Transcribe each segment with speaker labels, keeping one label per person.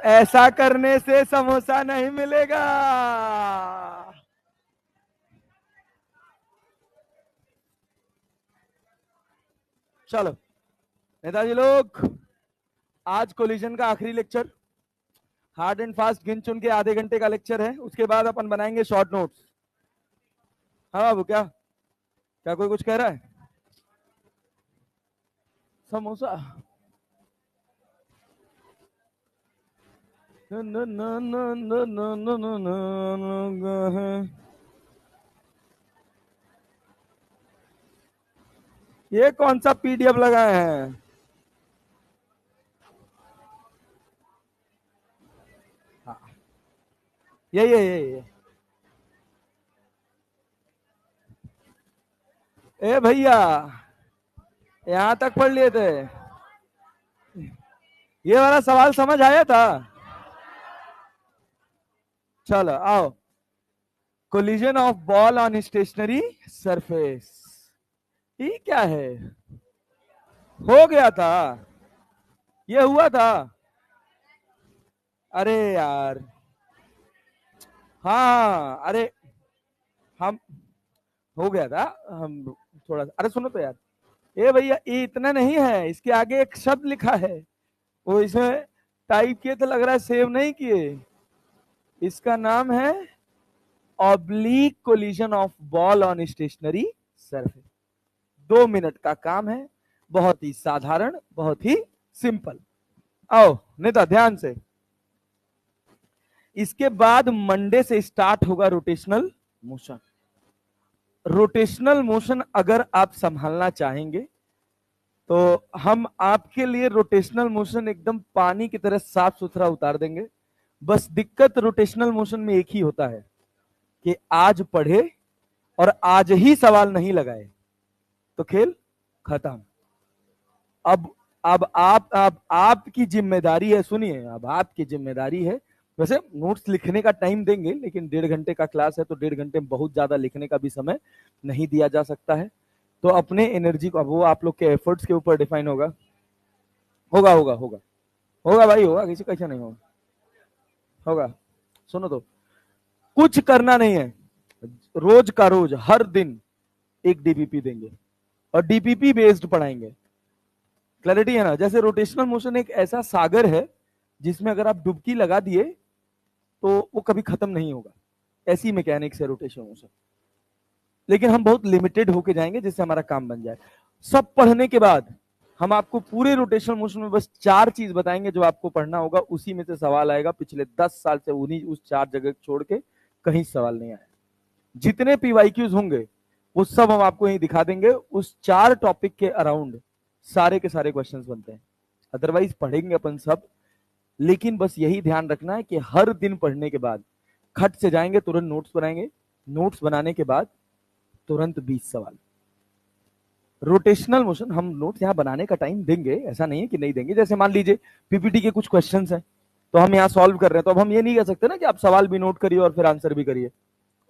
Speaker 1: ऐसा करने से समोसा नहीं मिलेगा। चलो नेताजी लोग, आज कोलिजन का आखिरी लेक्चर, हार्ड एंड फास्ट गिन चुन के आधे घंटे का लेक्चर है। उसके बाद अपन बनाएंगे शॉर्ट नोट्स। हाँ बाबू, क्या क्या कोई कुछ कह रहा है? समोसा न न न न न न न न न। ये कौन सा पीडीएफ लगाए हैं? हाँ, ये ए भैया, यहां तक पढ़ लिए थे? ये वाला सवाल समझ आया था? चलो आओ। Collision of ball on stationary surface, ये क्या है? हो गया था, ये हुआ था। अरे यार, हाँ अरे, हम हो गया था। हम थोड़ा सा, अरे सुनो तो यार, ये भैया ये इतना नहीं है, इसके आगे एक शब्द लिखा है, वो इसमें टाइप किए तो लग रहा है सेव नहीं किए। इसका नाम है oblique collision of ball on stationary surface. 2 minute का काम है, बहुत ही साधारण, बहुत ही सिंपल। आओ नेता ध्यान से। इसके बाद मंडे से स्टार्ट होगा रोटेशनल मोशन। रोटेशनल मोशन अगर आप संभालना चाहेंगे तो हम आपके लिए रोटेशनल मोशन एकदम पानी की तरह साफ सुथरा उतार देंगे। बस दिक्कत रोटेशनल मोशन में एक ही होता है कि आज पढ़े और आज ही सवाल नहीं लगाए तो खेल खत्म। अब आपकी जिम्मेदारी है, सुनिए, अब आपकी जिम्मेदारी है। वैसे नोट्स लिखने का टाइम देंगे, लेकिन 1.5 घंटे का क्लास है तो 1.5 घंटे में बहुत ज्यादा लिखने का भी समय नहीं दिया जा सकता है। तो अपने एनर्जी को, वो आप लोग के एफर्ट्स के ऊपर डिफाइन होगा। होगा होगा होगा होगा भाई, होगा, किसी कैसे नहीं होगा, होगा। सुनो तो, कुछ करना नहीं है, रोज का रोज हर दिन एक डीपीपी देंगे और डीपीपी बेस्ड पढ़ाएंगे। क्लैरिटी है ना? जैसे रोटेशनल मोशन एक ऐसा सागर है जिसमें अगर आप डुबकी लगा दिए तो वो कभी खत्म नहीं होगा, ऐसी मैकेनिक्स है रोटेशनल मोशन। लेकिन हम बहुत लिमिटेड होके जाएंगे जिससे हमारा काम बन जाए। सब पढ़ने के बाद हम आपको पूरे रोटेशनल मोशन में बस 4 चीज बताएंगे जो आपको पढ़ना होगा, उसी में से सवाल आएगा। पिछले 10 साल से उन्हीं उस 4 जगह छोड़ के कहीं सवाल नहीं आया। जितने पीवाईक्यूज होंगे वो सब हम आपको यहीं दिखा देंगे। उस 4 टॉपिक के अराउंड सारे के सारे क्वेश्चंस बनते हैं। अदरवाइज पढ़ेंगे अपन सब, लेकिन बस यही ध्यान रखना है कि हर दिन पढ़ने के बाद खट से जाएंगे, तुरंत नोट्स बनाएंगे, नोट्स बनाने के बाद तुरंत 20 सवाल। रोटेशनल मोशन हम नोट्स यहाँ बनाने का टाइम देंगे, ऐसा नहीं है कि नहीं देंगे। जैसे मान लीजिए पीपीटी के कुछ क्वेश्चंस हैं तो हम यहाँ सॉल्व कर रहे हैं, तो अब हम ये नहीं कह सकते ना कि आप सवाल भी नोट करिए और फिर आंसर भी करिए,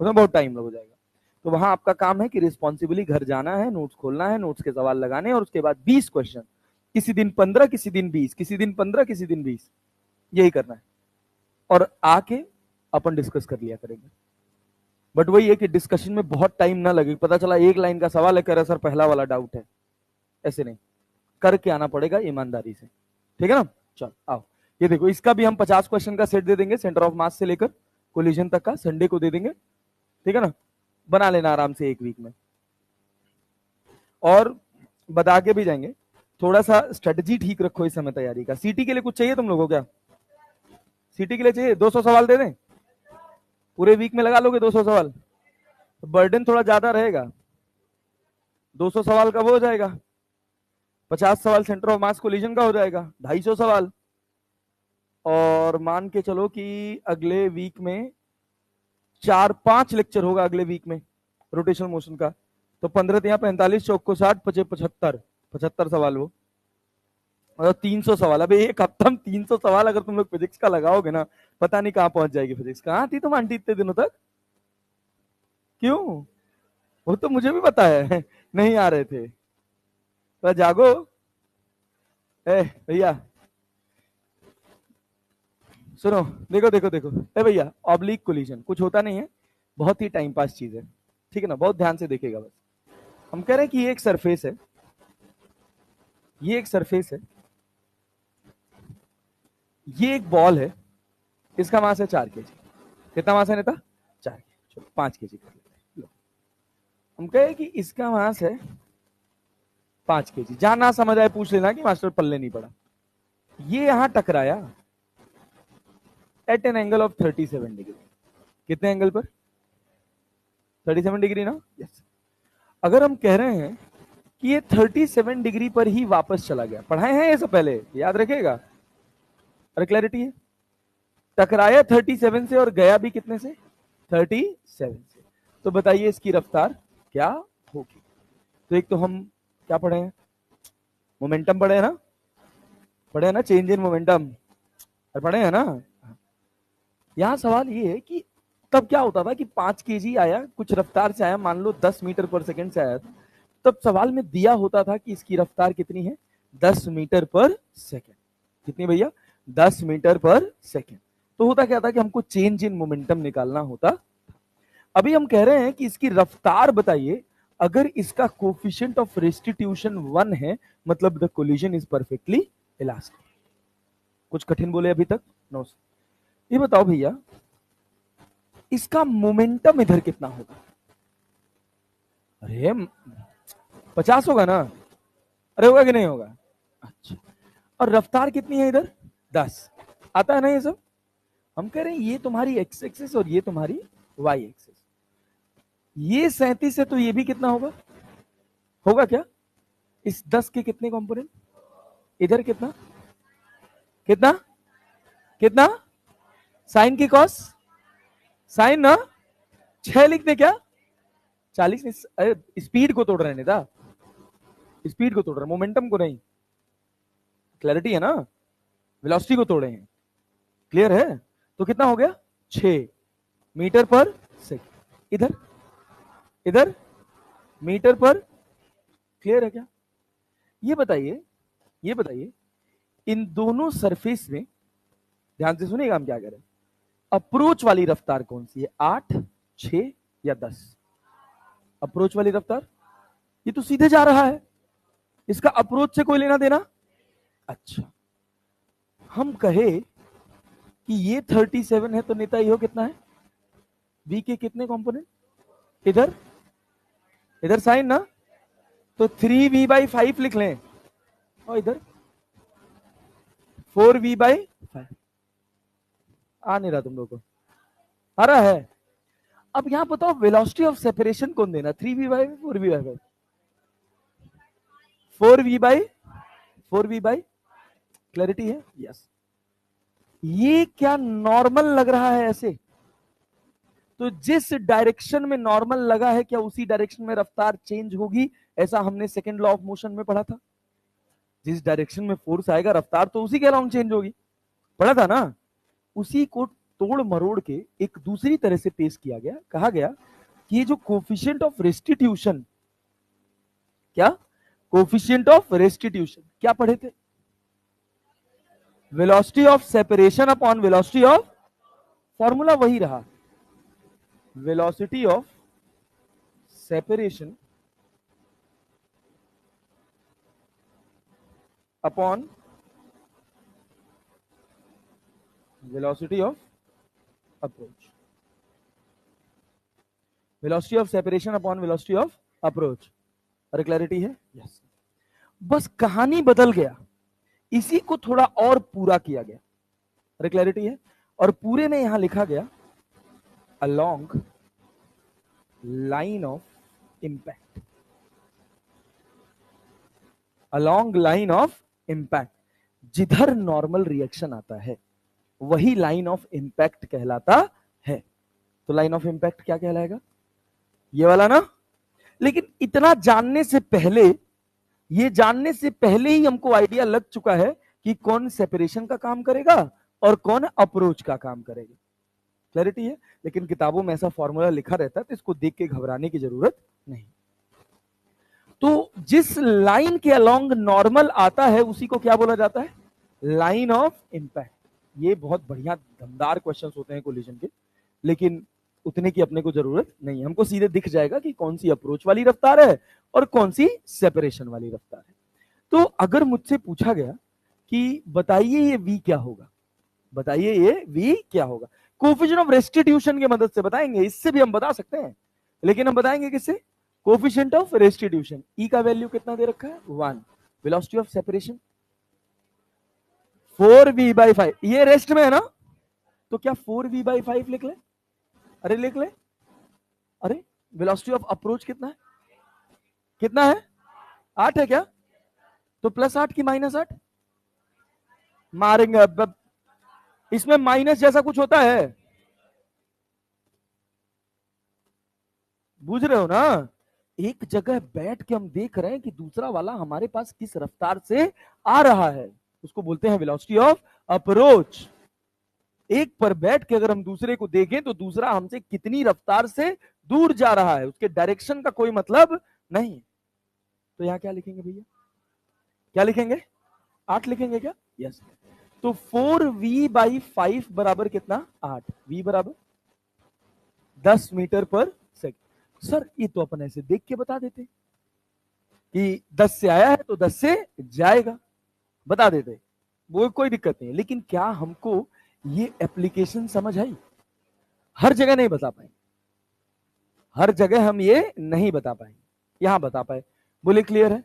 Speaker 1: उसमें बहुत टाइम लग जाएगा। तो वहां आपका काम है कि रिस्पॉन्सिबली घर जाना है, नोट्स खोलना है, नोट्स के सवाल लगाने, और उसके बाद 20 क्वेश्चन, किसी दिन 15, किसी दिन 20, किसी दिन 15, किसी दिन 20, यही करना है। और आके अपन डिस्कस कर लिया करेंगे। बट वही है कि डिस्कशन में बहुत टाइम ना लगे, पता चला एक लाइन का सवाल है, कह रहा सर पहला वाला डाउट है, ऐसे नहीं, करके आना पड़ेगा ईमानदारी से। ठीक है ना? चल आओ, ये देखो, इसका भी हम 50 क्वेश्चन का सेट दे देंगे, सेंटर ऑफ मास से लेकर कोलिजन तक का, संडे को दे देंगे। ठीक है ना? बना लेना आराम से 1 वीक में, और बता के भी जाएंगे। थोड़ा सा स्ट्रेटजी ठीक रखो इस समय तैयारी का। सीटी के लिए कुछ चाहिए तुम लोगों को? क्या सीटी के लिए चाहिए? 200 सवाल दे दें? पूरे वीक में लगा लोगे 200 सवाल? तो बर्डन थोड़ा ज्यादा रहेगा। 200 सवाल का वो हो जाएगा, 50 सवाल सेंटर ऑफ मास कोलिजन का हो जाएगा, 250 सवाल। और मान के चलो कि अगले वीक में 4-5 लेक्चर होगा अगले वीक में रोटेशनल मोशन का। तो 15 यहाँ 45, चौक को 60, 75, 75 सवाल वो, मतलब 300 सवाल। अब एक हफ्ता में 300 सवाल अगर तुम लोग फिजिक्स का लगाओगे ना, पता नहीं कहाँ पहुंच जाएगी फिजिक्स। कहाँ थी तुम आंटी इतने दिनों तक? क्यों? वो तो मुझे भी पता है नहीं आ रहे थे। तो जागो। ए भैया, सुनो, देखो देखो देखो, ए भैया, ऑब्लिक कोलिजन कुछ होता नहीं है, बहुत ही टाइम पास चीज है, ठीक है ना, बहुत ध्यान से देखेगा बस। हम कह रहे हैं कि ये एक सरफेस है, ये एक सरफेस है, ये एक बॉल है, इसका मास है 4 kg। कितना मास है नेता? 4 kg। चलो 5 kg कर लेते हैं। हम कहे कि इसका मास है 5 kg। जहां ना समझ आए पूछ लेना कि मास्टर पल्ले नहीं पड़ा। ये यहां टकराया at an angle of 37 degree. कितने एंगल पर? 37 डिग्री ना? यस। अगर हम कह रहे हैं कि ये 37 डिग्री पर ही वापस चला गया, पढ़ाए हैं ये सब पहले, याद रखेगा, और क्लैरिटी है। टकराया 37 से और गया भी कितने से? 37 से। तो बताइए इसकी रफ्तार क्या होगी? तो एक तो हम क्या पढ़े हैं? मोमेंटम पढ़े हैं ना? पढ़े हैं ना, चेंज इन मोमेंटम, पढ़े हैं ना? यहां सवाल ये है कि तब क्या होता था कि 5 kg आया, कुछ रफ्तार से आया, मान लो 10 मीटर पर सेकंड से आया था, तब सवाल में दिया होता था कि इसकी रफ्तार कितनी है? 10 मीटर पर सेकंड। कितनी भैया? 10 मीटर पर सेकंड। तो होता क्या था कि हमको चेंज इन मोमेंटम निकालना होता। अभी हम कह रहे हैं कि इसकी रफ्तार बताइए, अगर इसका कोफिशिएंट ऑफ रेस्टिट्यूशन 1 है, मतलब the collision is perfectly elastic. कुछ कठिन बोले अभी तक? नो। ये बताओ भैया, इसका मोमेंटम इधर कितना होगा? अरे 50 होगा ना? अरे होगा कि नहीं होगा? अच्छा। और रफ्तार कितनी है इधर? 10। आता है ना ये सब? हम कह रहे हैं ये तुम्हारी एक्स एक्सिस और ये तुम्हारी वाई एक्सिस। ये 37 है तो ये भी कितना होगा? होगा क्या? इस 10 के कितने कंपोनेंट? इधर कितना कितना कितना? साइन की कॉस? साइन ना? 6 लिख दे क्या? 40 नहीं, स्पीड को तोड़ रहे हैं था, स्पीड को तोड़ रहे हैं, मोमेंटम को नहीं। क्लैरिटी है ना? वेलोसिटी को तोड़े हैं। क्लियर है? तो कितना हो गया? 6 मीटर पर सेकंड। इधर इधर मीटर पर। क्लियर है क्या? ये बताइए इन दोनों सरफेस में, ध्यान से सुनिएगा हम क्या कह रहे हैं, अप्रोच वाली रफ्तार कौन सी है? 8, 6 या 10? अप्रोच वाली रफ्तार, ये तो सीधे जा रहा है, इसका अप्रोच से कोई लेना देना? अच्छा, हम कहे कि ये 37 है तो नेता यो कितना है? v के कितने कंपोनेंट? इधर इधर साइन ना, तो 3v/5 लिख लें, और इधर 4v/5। आ नहीं रहा तुम लोग को? आ रहा है? अब यहां बताओ वेलोसिटी ऑफ सेपरेशन कौन देना, 3v/5 4v/5? 4v/4v/। क्लैरिटी है? यस। ये क्या नॉर्मल लग रहा है ऐसे? तो जिस डायरेक्शन में नॉर्मल लगा है, क्या उसी डायरेक्शन में रफ्तार चेंज होगी? ऐसा हमने सेकंड लॉ ऑफ मोशन में पढ़ा था। जिस डायरेक्शन में फोर्स आएगा, रफ्तार तो उसी के अलाउंग चेंज होगी। पढ़ा था ना? उसी को तोड़ मरोड़ के एक दूसरी तरह से पेश किया गया। कहा गया कि ये जो कोफिशिएंट ऑफ रेस्टिट्यूशन, क्या कोफिशिएंट ऑफ रेस्टिट्यूशन क्या पढ़े थे? Velocity of separation upon velocity of, formula वही रहा, velocity of separation upon velocity of approach. Velocity of separation upon velocity of approach. अरे क्लैरिटी है? यस। बस कहानी बदल गया, इसी को थोड़ा और पूरा किया गया। अरे क्लैरिटी है? और पूरे में यहां लिखा गया along line of impact. Along line of impact, जिधर नॉर्मल रिएक्शन आता है वही लाइन ऑफ इंपैक्ट कहलाता है। तो लाइन ऑफ इंपैक्ट क्या कहलाएगा? ये वाला ना? लेकिन इतना जानने से पहले, ये जानने से पहले ही हमको आइडिया लग चुका है कि कौन सेपरेशन का काम करेगा और कौन अप्रोच का काम करेगा। क्लैरिटी है? लेकिन किताबों में ऐसा फॉर्मूला लिखा रहता है तो इसको देख के घबराने की जरूरत नहीं। तो जिस लाइन के अलोंग नॉर्मल आता है उसी को क्या बोला जाता है? Line of impact. ये बहुत बढ़िया दमदार क्वेश्चंस होते हैं कोलिजन के, लेकिन उतने की अपने को जरूरत नहीं है। हमको सीधे दिख जाएगा कि कौन सी अप्रोच वाली रफ्तार है और कौन सी सेपरेशन वाली रफ्तार है। तो अगर मुझसे पूछा गया कि बताइए ये v क्या होगा, बताइए ये v क्या होगा, कोफिशिएंट ऑफ रेस्टिट्यूशन की मदद से बताएंगे। इससे भी हम बता सकते हैं, लेकिन हम बताएंगे किससे? Coefficient of restitution. ई का वैल्यू कितना दे रखा है? 1। Velocity of separation 4v/5। ये रेस्ट में है ना, तो क्या 4v/5 लिख ले? अरे लिख ले। अरे वेलोसिटी ऑफ अप्रोच कितना है? कितना है? 8 है क्या? तो +8 की -8 मारेंगे। अब इसमें माइनस जैसा कुछ होता है, बुझ रहे हो ना? एक जगह बैठ के हम देख रहे हैं कि दूसरा वाला हमारे पास किस रफ्तार से आ रहा है, उसको बोलते हैं वेलोसिटी ऑफ अप्रोच। एक पर बैठ के अगर हम दूसरे को देखें तो दूसरा हमसे कितनी रफ्तार से दूर जा रहा है, उसके डायरेक्शन का कोई मतलब नहीं। तो यहां क्या लिखेंगे भैया? क्या लिखेंगे? 8 लिखेंगे क्या? यस। तो 4v/5 बराबर कितना? 8। v बराबर 10 मीटर पर सेकंड। सर ये तो अपन ऐसे देख के बता देते कि 10 से आया है तो 10 से जाएगा, बता देते, वो कोई दिक्कत नहीं है। लेकिन क्या हमको ये एप्लीकेशन समझ आई? हर जगह नहीं बता पाएंगे, हर जगह हम ये नहीं बता पाएंगे, यहां बता पाए। बोले क्लियर है?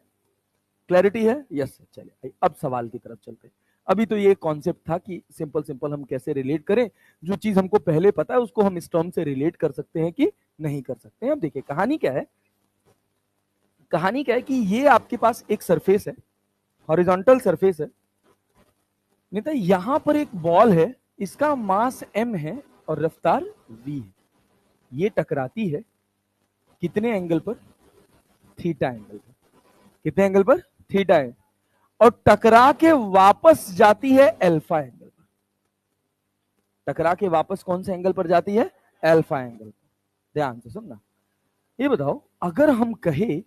Speaker 1: क्लैरिटी है? यस। चलिए अब सवाल की तरफ चलते हैं। अभी तो ये कॉन्सेप्ट था कि सिंपल सिंपल हम कैसे रिलेट करें, जो चीज हमको पहले पता है उसको हम इस टर्म से रिलेट कर सकते हैं कि नहीं कर सकते हैं। अब देखिए कहानी क्या है। कहानी क्या है कि ये आपके पास एक सरफेस है, हॉरिजॉन्टल सरफेस है, नहीं तो यहां पर एक बॉल है, इसका मास m है और रफ्तार v है। ये टकराती है कितने एंगल पर? थीटा एंगल पर। कितने एंगल पर? Theta angle. और टकरा के वापस जाती है अल्फा एंगल पर। टकरा के वापस कौन से एंगल पर जाती है? अल्फा एंगल पर। ध्यान से सुनना। ये बताओ अगर हम कहे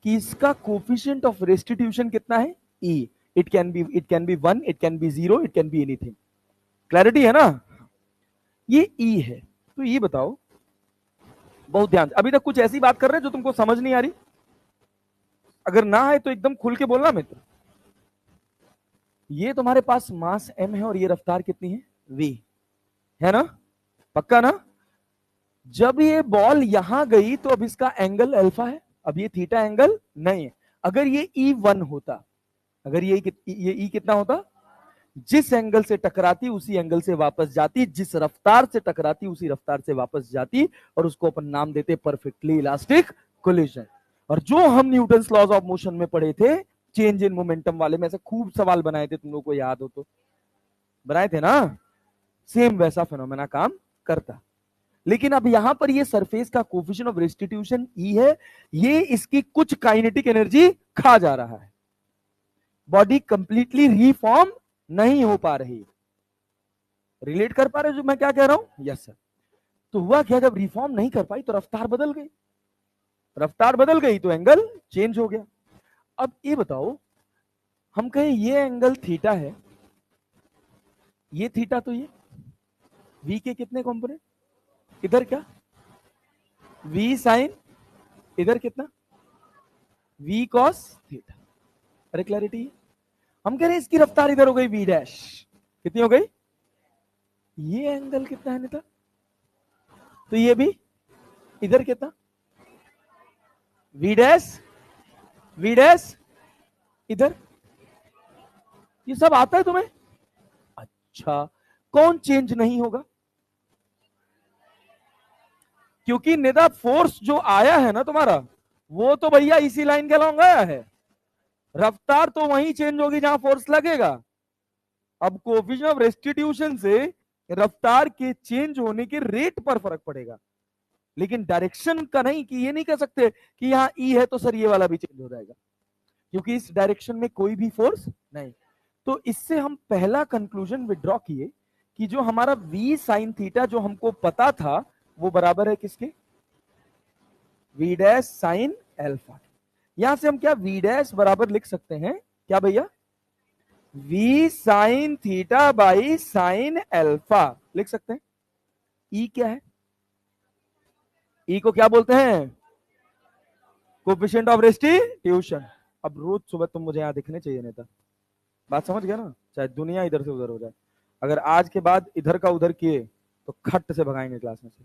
Speaker 1: कि इसका कोफिशिएंट ऑफ रेस्टिट्यूशन कितना है? e। It can be 1, it can be 0, it can be anything. Clarity है ना? ये e है। तो ये बताओ, बहुत ध्यान से, अभी तक कुछ ऐसी बात कर रहे हैं जो तुमको समझ नहीं आ रही? अगर ना है तो एकदम खुल के बोलना मित्र। ये तुम्हारे पास मास m है और ये रफ्तार कितनी है? v है ना? पक्का ना? जब ये बॉल यहां गई तो अब इसका एंगल अल्फा है, अब ये थीटा एंगल नहीं है। अगर ये E1 होता, अगर ये E कितना होता? जिस एंगल से टकराती उसी एंगल से वापस जाती, जिस रफ्तार से टकराती उसी रफ्तार से वापस जाती, और उसको अपन नाम देते परफेक्टली इलास्टिक कोलिजन। और जो हम न्यूटन्स लॉज ऑफ मोशन में पढ़े थे, चेंज इन मोमेंटम वाले में, से खूब सवाल बनाए थे, तुम लोग को याद हो तो बनाए थे ना, सेम वैसा फिनोमेना काम करता। लेकिन अब यहां पर ये सरफेस का कोफिशिएंट ऑफ रेस्टिट्यूशन E है, ये इसकी कुछ काइनेटिक एनर्जी खा जा रहा है, बॉडी कंप्लीटली रीफॉर्म नहीं हो पा रही। रिलेट कर पा रहे हो जो मैं क्या कह रहा हूं? Yes sir. तो हुआ क्या, जब रिफॉर्म नहीं कर पाई तो रफ्तार बदल गई, रफ्तार बदल गई तो एंगल चेंज हो गया। अब ये बताओ, हम कहें ये एंगल थीटा है, ये थीटा, तो ये v के कितने कंपोनेंट? इधर क्या? v साइन, इधर कितना? v cos theta. अरे क्लैरिटी है? हम कह रहे हैं इसकी रफ्तार इधर हो गई v डैश, कितनी हो गई? ये एंगल कितना है नेता? तो ये भी इधर कितना? v डैश इधर। ये सब आता है तुम्हें? अच्छा, कौन चेंज नहीं होगा? क्योंकि नेता फोर्स जो आया है ना तुम्हारा, वो तो भैया इसी लाइन के अलॉन्ग आया है, रफ्तार तो वहीं चेंज होगी जहां फोर्स लगेगा। अब कोफिशिएंट ऑफ रेस्टिट्यूशन से रफ्तार के चेंज होने के रेट पर फर्क पड़ेगा, लेकिन डायरेक्शन का नहीं। कि ये नहीं कह सकते कि यहाँ ई है तो सर ये वाला भी चेंज हो जाएगा, क्योंकि इस डायरेक्शन में कोई भी फोर्स नहीं। तो इससे हम पहला कंक्लूजन विड्रॉ किए कि जो हमारा v साइन थीटा जो हमको पता था वो बराबर है किसके? v dash sine alpha. यहां से हम क्या v डैश बराबर लिख सकते हैं क्या भैया? v sine theta by sine alpha लिख सकते हैं। ई क्या है? ई को क्या बोलते हैं? Coefficient of restitution. अब रोज सुबह तुम मुझे यहां दिखने चाहिए नेता। बात समझ गया ना? चाहे दुनिया इधर से उधर हो जाए, अगर आज के बाद इधर का उधर किए तो खट से भगाएंगे क्लास में से।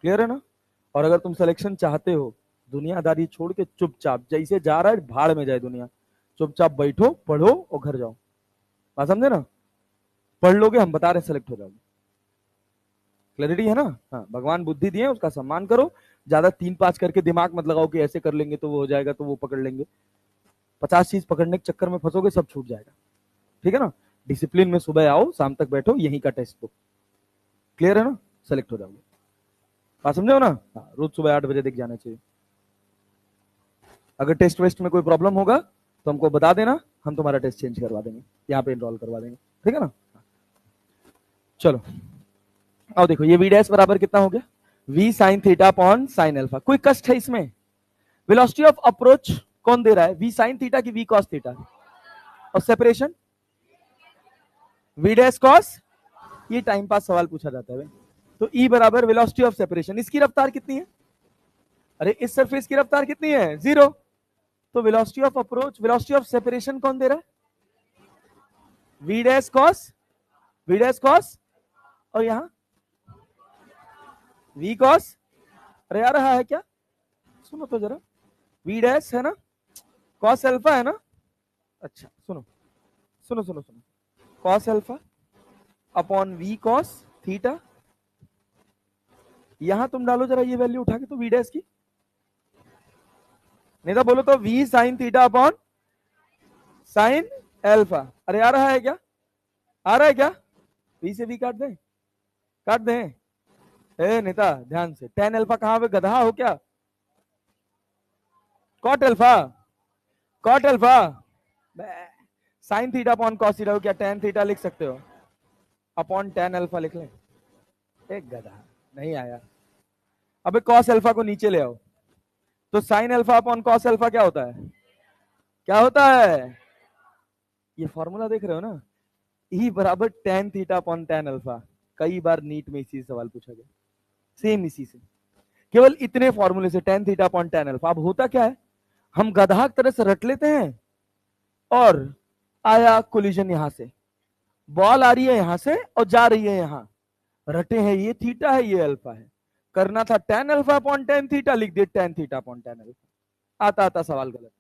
Speaker 1: क्लियर है ना? और अगर तुम सिलेक्शन चाहते हो, दुनियादारी छोड़ के चुपचाप, जैसे जा रहा है भाड़ में जाए दुनिया, चुपचाप बैठो, पढ़ो और घर जाओ। बात समझे ना? पढ़ लोगे, हम बता रहे सेलेक्ट हो जाओगे। क्लैरिटी है ना? हाँ, भगवान बुद्धि दिए, उसका सम्मान करो। ज्यादा 3-5 करके दिमाग मत लगाओ कि ऐसे कर लेंगे तो वो हो जाएगा, तो वो पकड़ लेंगे। 50 चीज पकड़ने के चक्कर में फंसोगे, सब छूट जाएगा। ठीक है ना? डिसिप्लिन में सुबह आओ, शाम तक बैठो, यहीं का टेस्ट बुक। क्लियर है ना? सेलेक्ट हो जाओगे। बात समझो ना? हाँ, रोज सुबह 8 बजे दिख जाना चाहिए। अगर टेस्ट वेस्ट में कोई प्रॉब्लम होगा तो हमको बता देना, हम तुम्हारा टेस्ट चेंज करवा देंगे, यहाँ पे इनरोल करवा देंगे। ठीक है ना? चलो आओ देखो, ये वी डैश बराबर कितना हो गया? v sign theta upon sine alpha. कोई कष्ट है इसमें? वेलोसिटी ऑफ अप्रोच कौन दे रहा है? v साइन थीटा की v कॉस थीटा? और सेपरेशन v डैश कॉस। ये टाइम पास सवाल पूछा जाता है। तो e बराबर वेलोसिटी ऑफ सेपरेशन। इसकी रफ्तार कितनी है? अरे इस सरफेस की रफ्तार कितनी है? 0। तो velocity of approach, velocity of separation कौन दे रहा है? v dash cos, v dash cos, और यहां v कॉस। अरे आ रहा है क्या? सुनो तो जरा, v डैश है ना, कॉस अल्फा है ना। अच्छा सुनो सुनो सुनो सुनो, cos alpha upon v cos theta. यहां तुम डालो जरा ये वैल्यू उठा के तो v डैश की, नहीं तो बोलो तो v sign theta upon sine alpha. अरे आ रहा है क्या? आ रहा है क्या? v से v काट दें, काट दें। ए नेता ध्यान से, टेन अल्फा कहां पे? गधा हो क्या? Cot alpha, cot alpha. Sine theta upon cos theta, क्या टेन थीटा लिख सकते हो? अपॉन टेन अल्फा लिख लें। एक गधा, नहीं आया। अबे कॉस अल्फा को नीचे ले आओ, तो sine alpha upon cos alpha क्या होता है? क्या होता है? ये फॉर्मूला देख रहे हो ना? ई बराबर tan theta upon tan alpha. कई बार नीट में इसी सवाल पूछा गया, सेम इसी से, केवल इतने फॉर्मूले से, tan theta upon tan alpha. अब होता क्या है, हम गधा की तरह से रट लेते हैं, और आया कोलिजन यहां से, बॉल आ रही है यहां से और जा रही है यहां, रटे हैं ये थीटा है ये अल्फा है, करना था tan alpha upon ten theta, लिख दिए tan theta upon tan alpha. आता आता सवाल गलत।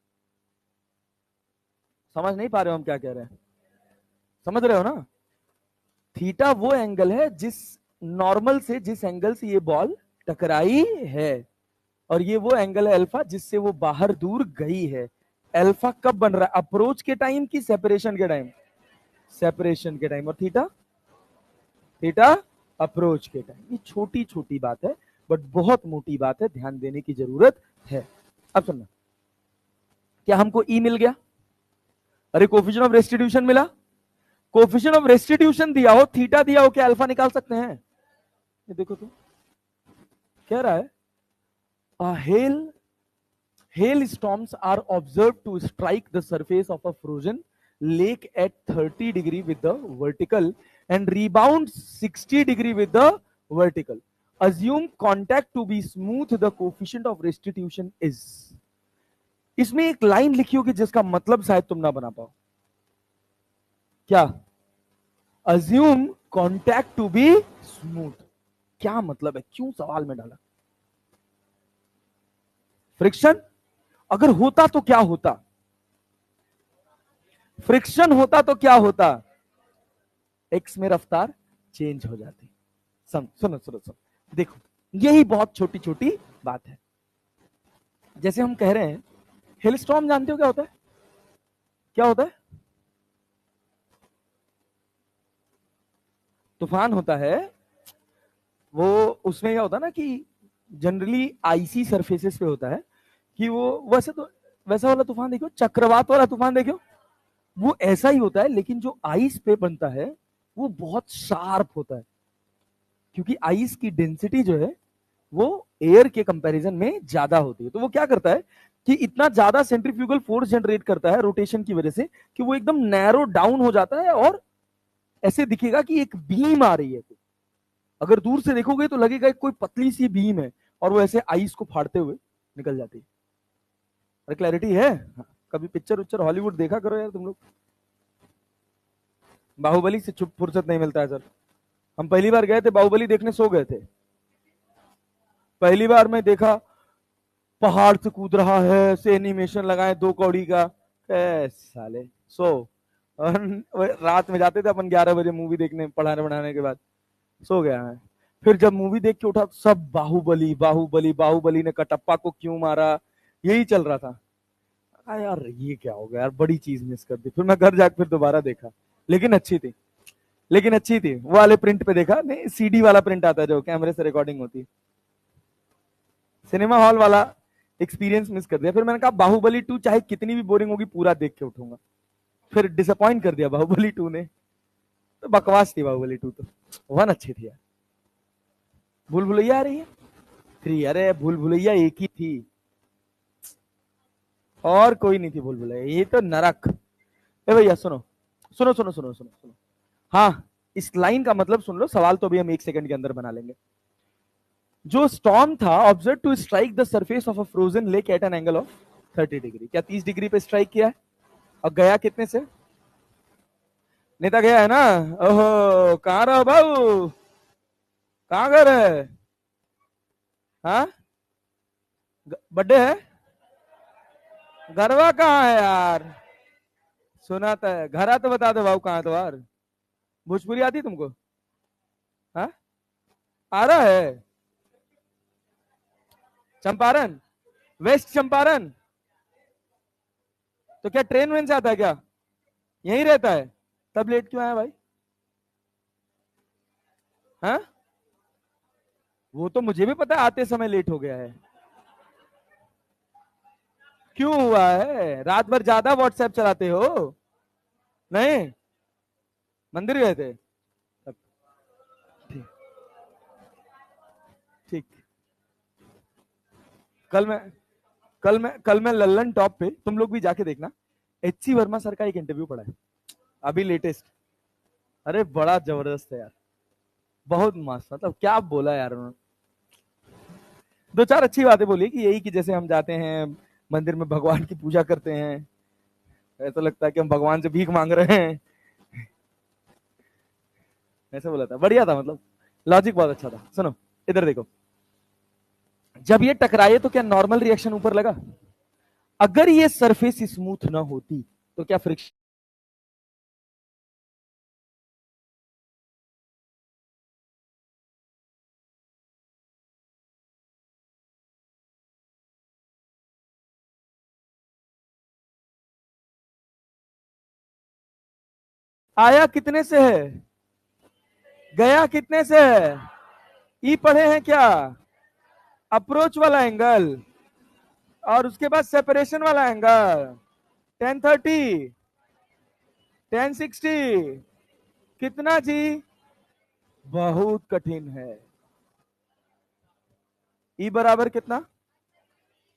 Speaker 1: समझ नहीं पा रहे हो हम क्या कह रहे हैं? समझ रहे हो ना? थीटा वो एंगल है जिस नॉर्मल से, जिस एंगल से ये बॉल टकराई है, और ये वो एंगल है अल्फा जिससे वो बाहर दूर गई है। अल्फा कब बन रहा है? अप्रोच के टाइम की सेपरेशन के टाइम? सेपरेशन के टाइम। और थीटा, थीटा अप्रोच के टाइम। ये छोटी छोटी बात है बट बहुत मोटी बात है, ध्यान देने की जरूरत है। अब सुनना, क्या हमको ई मिल गया? अरे कोफिशिएंट ऑफ रेस्टिट्यूशन मिला। कोफिशिएंट ऑफ रेस्टिट्यूशन दिया हो, थीटा दिया हो, क्या अल्फा निकाल सकते हैं? ये देखो तो कह रहा है hailstorms are observed to strike the surface of a frozen lake at 30 degree with the vertical and rebound 60 degree with the vertical. Assume contact to be smooth, the coefficient of restitution is. इसमें एक line लिखी होगी जिसका मतलब शायद तुम ना बना पाओ। क्या? Assume contact to be smooth, क्या मतलब है? क्यों सवाल में डाला? फ्रिक्शन अगर होता तो क्या होता? फ्रिक्शन होता तो क्या होता? एक्स में रफ्तार चेंज हो जाती। सुनो सुनो सुनो, देखो यही बहुत छोटी छोटी बात है। जैसे हम कह रहे हैं हेलस्टॉर्म, जानते हो क्या होता है? क्या होता है? तूफान होता है वो, उसमें क्या होता है ना कि जनरली आईसी सरफेसेस पे होता है कि वो, वैसे तो वैसा वाला तूफान देखो, चक्रवात वाला तूफान देखो, वो ऐसा ही होता है, लेकिन जो आइस पे बनता है वो बहुत शार्प होता है, क्योंकि आइस की डेंसिटी जो है वो एयर के कंपैरिजन में ज्यादा होती है। तो वो क्या करता है कि इतना ज्यादा सेंट्रीफ्यूगल फोर्स जनरेट करता है रोटेशन की वजह से कि वो एकदम नैरो डाउन हो जाता है और ऐसे दिखेगा कि एक बीम आ रही है। अगर दूर से देखोगे तो लगेगा कोई पतली सी बीम है और वो ऐसे आइस को फाड़ते हुए निकल जाती है। अरे क्लैरिटी है? हाँ। कभी पिक्चर उच्चर हॉलीवुड देखा करो यार तुम लोग। बाहुबली से चुप फुर्सत नहीं मिलता है सर। हम पहली बार गए थे बाहुबली देखने, सो गए थे। पहली बार मैं देखा पहाड़ से कूद रहा है, ऐसे एनिमेशन लगाए 2 कौड़ी का, साले सो। और रात में जाते थे अपन 11 बजे मूवी देखने पढ़ाने बढ़ाने के बाद, सो गया मैं। फिर जब मूवी देख के उठा तो सब बाहुबली बाहुबली बाहुबली ने कटप्पा को क्यों मारा, यही चल रहा था। यार ये क्या हो गया यार, बड़ी चीज मिस कर दी। फिर मैं घर जाकर फिर दोबारा देखा, लेकिन अच्छी थी। लेकिन अच्छी थी। वो वाले प्रिंट पे देखा नहीं, सीडी वाला प्रिंट आता है जो कैमरे से रिकॉर्डिंग होती है। सिनेमा हॉल वाला एक्सपीरियंस मिस कर दिया। फिर मैंने कहा बाहुबली 2 चाहे कितनी भी बोरिंग होगी पूरा देख के उठूंगा। फिर डिसअपॉइंट कर दिया बाहुबली 2 ने। तो बकवास थी बाहुबली 2 तो। 1 अच्छी थी यार। भूल भुलैया आ रही है 3, अरे भूल भुलैया एक ही थी और कोई नहीं थी भूल भुलैया, ये तो नरक। ए भैया सुनो सुनो सुनो सुनो सुनो सुनो। हाँ, इस लाइन का मतलब सुन लो, सवाल तो अभी हम 1 सेकंड के अंदर बना लेंगे। जो स्टॉर्म था observe to strike the surface of a frozen lake at an angle of 30 degree. क्या 30 डिग्री पे स्ट्राइक किया है? और गया कितने से? नेता गया है ना। ओहो, कहाँ रहो बाबू, कहाँ घर है? हाँ, बर्थडे है? गरवा कहाँ है यार? सुना था घर तो बता दो बाबू, कहाँ तो यार। भोजपुरी आती तुमको? हाँ, आ रहा है। चंपारण, वेस्ट चंपारण। तो क्या ट्रेन वेन से आता है क्या? यहीं रहता है? तब लेट क्यों आया भाई? हाँ, वो तो मुझे भी पता है, आते समय लेट हो गया है। क्यों हुआ है? रात भर ज्यादा व्हाट्सएप चलाते हो? नहीं, मंदिर गए थे? ठीक, ठीक। कल मैं कल मैं लल्लन टॉप पे, तुम लोग भी जाके देखना, एचसी वर्मा सर का एक इंटरव्यू पढ़ा है अभी लेटेस्ट। अरे बड़ा जबरदस्त है यार, बहुत मस्त। मतलब क्या बोला यार उन्होंने। 2 4 अच्छी बातें बोली कि यही कि जैसे हम जाते हैं मंदिर में भगवान की पूजा करते हैं, ऐसा लगता है कि हम भगवान से भीख मांग रहे हैं, ऐसे बोला था। बढ़िया था, मतलब लॉजिक बहुत अच्छा था। सुनो इधर देखो, जब ये टकराए तो क्या नॉर्मल रिएक्शन ऊपर लगा? अगर ये सरफेस स्मूथ ना होती तो क्या फ्रिक्शन आया कितने से है, गया कितने से है? ई पढ़े हैं क्या? अप्रोच वाला एंगल और उसके बाद सेपरेशन वाला एंगल। 1030, 1060, कितना जी? बहुत कठिन है। ई बराबर कितना?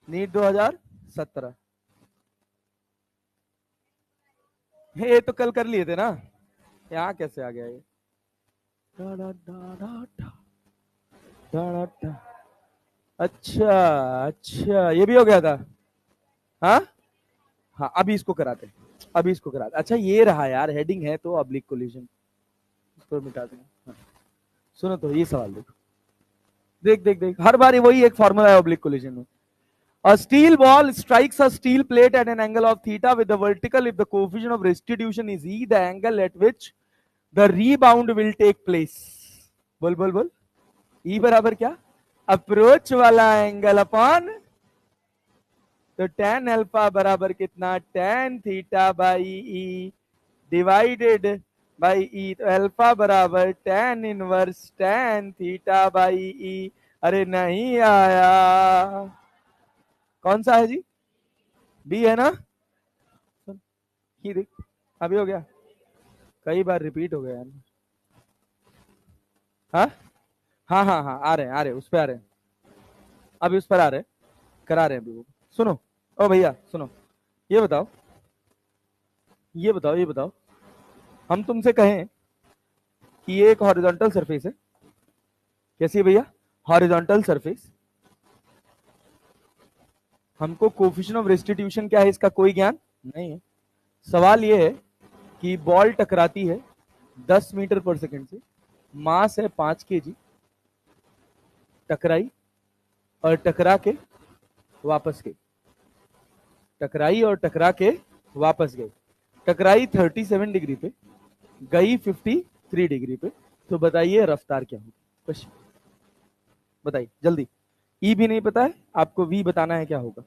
Speaker 1: नीट 2017। ये तो कल कर लिए थे ना, यहाँ कैसे आ गया ये? डा डा डा डा डा डा डा। अच्छा, अच्छा ये भी हो गया था। हाँ, हाँ अभी इसको कराते, अभी इसको कराते। अच्छा ये रहा यार, हेडिंग है तो ऑब्लिक कोलिजन, इसको मिटा दें। हाँ। सुनो तो ये सवाल देखो, देख देख देख, हर बार वही एक फॉर्मूला है ऑब्लिक कोलिजन में। A steel ball strikes a steel plate at an angle of theta with the vertical if the coefficient of restitution is e, the angle at which the rebound will take place. बोल बोल बोल, e बराबर क्या? Approach वाला angle upon, तो tan alpha बराबर कितना? tan theta by E divided by E. तो अल्फा बराबर tan inverse tan theta by E. अरे नहीं आया, कौन सा है जी? बी है ना? ही देख, अभी हो गया, कई बार रिपीट हो गया यार। हाँ हाँ हाँ हाँ, आ रहे हैं उस पे आ रहे हैं। अभी उस पर आ रहे, करा रहे हैं अभी वो। सुनो, ओ भैया सुनो, ये बताओ, ये बताओ, हम तुमसे कहें कि ये एक हॉरिजॉन्टल सरफेस है, कैसी है भैया, हॉरिजॉन्टल सरफेस। हमको कोफिशिएंट ऑफ रेस्टिट्यूशन क्या है इसका कोई ज्ञान नहीं है। सवाल ये है कि बॉल टकराती है 10 मीटर पर सेकंड से, मास है 5 kg, टकराई और टकरा के वापस गई, टकराई और टकरा के वापस गई, टकराई 37 डिग्री पे, गई 53 डिग्री पे, तो बताइए रफ्तार क्या होगी। क्वेश्चन बताइए जल्दी। ई भी नहीं पता है आपको, वी बताना है क्या होगा।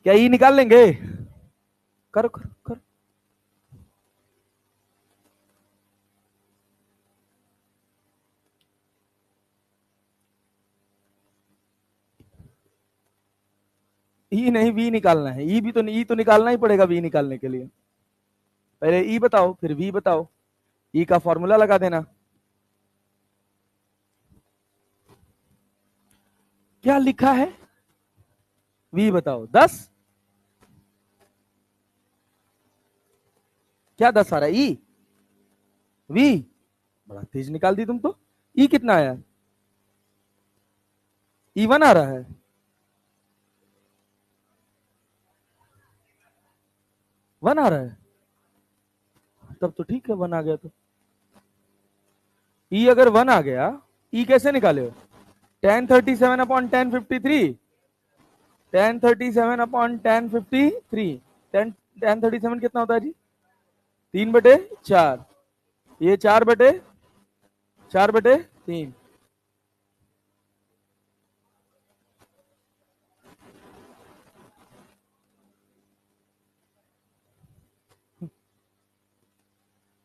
Speaker 1: क्या ई निकाल लेंगे, करो करो करो। ई नहीं वी निकालना है, ई तो निकालना ही पड़ेगा वी निकालने के लिए। पहले ई बताओ फिर वी बताओ, ई का फॉर्मूला लगा देना। क्या लिखा है, वी बताओ 10, क्या 10 आ रहा है, ई वी, बड़ा तेज निकाल दी तुम तो। ई कितना आया, ई 1 आ रहा है, 1 आ रहा है, तब तो ठीक है 1 आ गया तो। ई अगर 1 आ गया, ई कैसे निकाले हो, 1037/1053, 1037/1053, 1037 कितना होता है जी, 3/4, ये 4/4/3।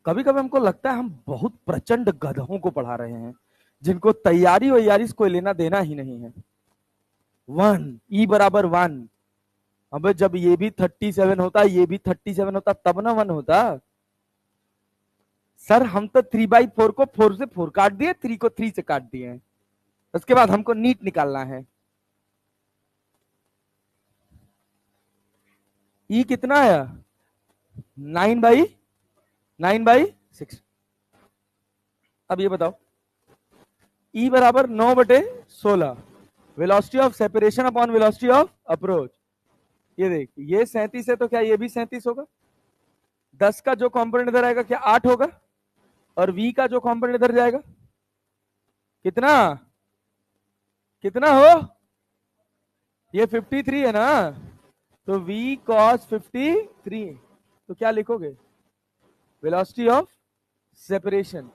Speaker 1: कभी कभी हमको लगता है हम बहुत प्रचंड गधों को पढ़ा रहे हैं, जिनको तैयारी वैयारी से कोई लेना देना ही नहीं है। 1, ई बराबर 1, अबे जब ये भी 37 होता, ये भी 37 होता, तब ना 1 होता। सर हम तो 3/4 को 4 से 4 काट दिए, 3 को 3 से काट दिए, उसके बाद हमको नीट निकालना है। ई कितना आया, 9/6। अब ये बताओ, ई बराबर 9/16, velocity of separation upon velocity of approach. ये देख, ये 37 है तो क्या ये भी 37 होगा, 10 का जो कॉम्पोनेंट इधर आएगा क्या 8 होगा, और v का जो कॉम्पोनेंट इधर जाएगा कितना, कितना हो, ये 53 है ना, तो v cos 53, तो क्या लिखोगे, वेलोसिटी ऑफ सेपरेशन।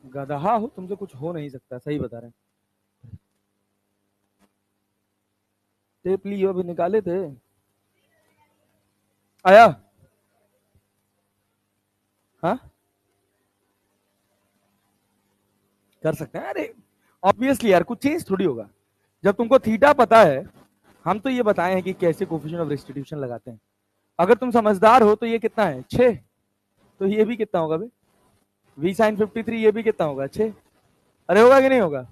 Speaker 1: गधा हो, तुमसे कुछ हो नहीं सकता, सही बता रहे हैं। टेप लियो, अभी निकाले थे, आया, हाँ कर सकते हैं, अरे ऑब्वियसली यार कुछ चेंज थोड़ी होगा, जब तुमको थीटा पता है। हम तो ये बताए हैं कि कैसे कोफिशिएंट ऑफ रेस्टिट्यूशन लगाते हैं। अगर तुम समझदार हो तो ये कितना है 6, तो ये भी कितना होगा भाई, वी साइन 53, ये भी कितना होगा 6, अरे होगा कि नहीं होगा,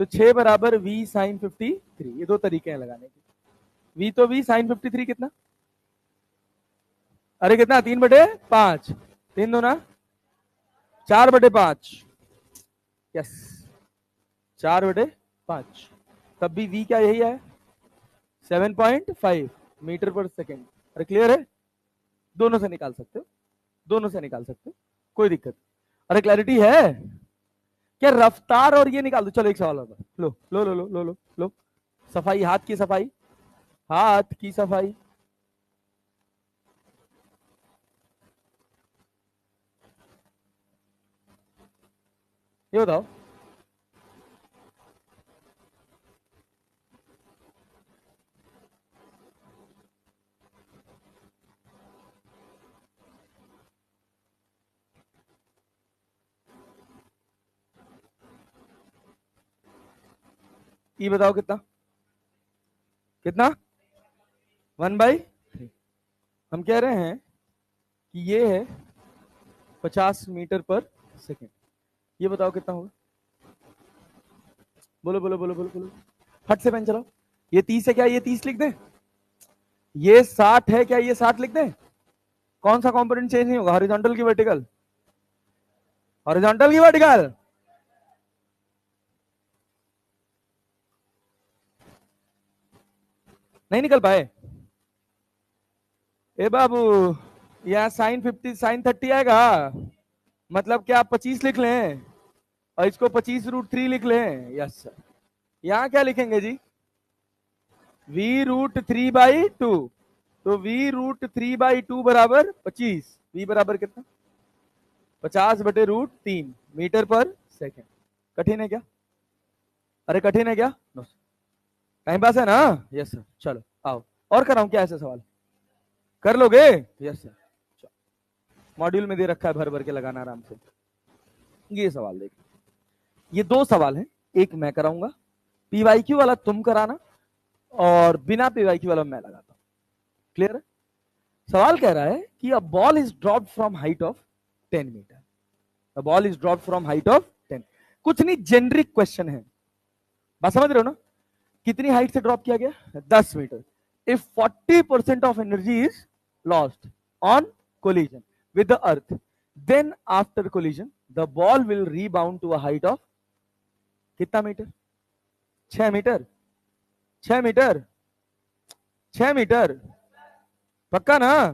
Speaker 1: तो 6 बराबर वी साइन 53, ये दो तरीके हैं लगाने के। वी तो वी साइन 53 कितना, अरे कितना 3/5, 3 दूना 4/5, यस 4/5, तब भी वी क्या यही है 7.5 मीटर पर सेकेंड। अरे क्लियर है, दोनों से निकाल सकते हो, दोनों से निकाल सकते हो, कोई दिक्कत। अरे क्लैरिटी है क्या, रफ्तार और ये निकाल दो। चलो एक सवाल होगा, लो लो लो लो लो लो लो, सफाई, हाथ की सफाई, हाथ की सफाई, ये बताओ, ई बताओ कितना कितना 1/3। हम कह रहे हैं कि ये है 50 मीटर पर सेकेंड। ये बताओ कितना होगा? बोलो बोलो बोलो बोलो बोलो, फट से पेन चलाओ। ये 30 है क्या? ये 30 लिख दें? ये 60 है क्या? ये 60 लिख दें? कौन सा कंपोनेंट चेंज नहीं होगा, हॉरिजॉन्टल की वर्टिकल? हॉरिजॉन्टल की वर्टिकल? नहीं निकल पाए? ए बाबू, यहाँ साइन 50 साइन 30 आएगा, मतलब क्या आप 25 लिख लें और इसको 25√3 लिख लें? Yes sir. यहाँ क्या लिखेंगे जी? v√3/2। तो v√3/2 बराबर 25। v बराबर कितना? 50/√3 मीटर पर सेकेंड। कठिन है क्या? अरे कठिन है क्या? नो, टाइम पास है ना? Yes sir. चलो आओ और कराऊं क्या ऐसे सवाल? कर लोगे? Yes sir. मॉड्यूल में दे रखा है, भर भर के लगाना आराम से। ये सवाल देखिए, ये दो सवाल हैं, एक मैं कराऊंगा, पीवाईक्यू वाला तुम कराना, और बिना पीवाईक्यू वाला मैं लगाता हूं। क्लियर है? सवाल कह रहा है कि a ball is dropped from height of 10 metre. A ball is dropped from height of 10। कुछ नहीं, जेनरिक क्वेश्चन है, बात समझ रहे हो ना? कितनी हाइट से ड्रॉप किया गया? 10 metre. If 40% of energy is lost on collision with the earth, then after collision the ball will rebound to a height of कितना मीटर? 6 मीटर। 6 मीटर। 6 मीटर। पक्का ना?